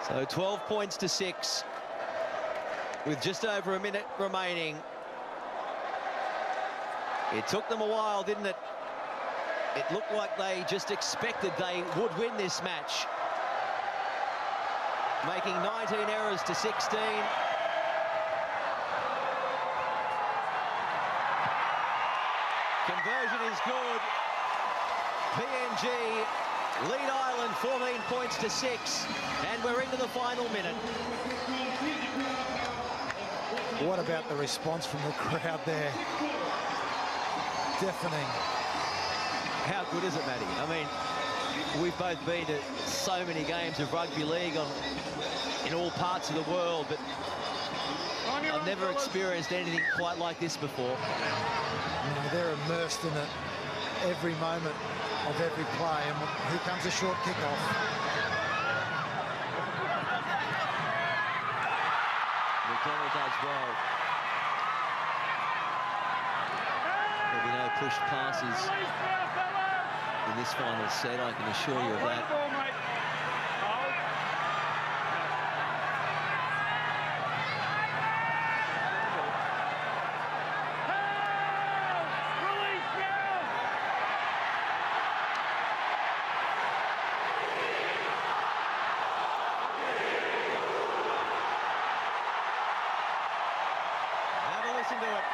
So 12 points to 6 with just over a minute remaining. It took them a while, didn't it? It looked like they just expected they would win this match. Making 19 errors to 16. Conversion is good. PNG lead Ireland 14 points to 6, and we're into the final minute. What about the response from the crowd there? Deafening. How good is it, Matty? I mean, we've both been to so many games of rugby league in all parts of the world, but I've never experienced anything quite like this before. No, they're immersed in it every moment of every play, and here comes a short kick-off. McDonald does well. There'll be no pushed passes in this final set, I can assure you of that. Have a listen to it.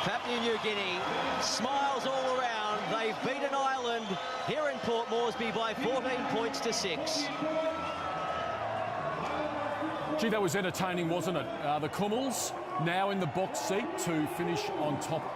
Papua New Guinea smiles all around. They've beaten Ireland here in Port Moresby by 14 points to 6. Gee, that was entertaining, wasn't it? The Kummels now in the box seat to finish on top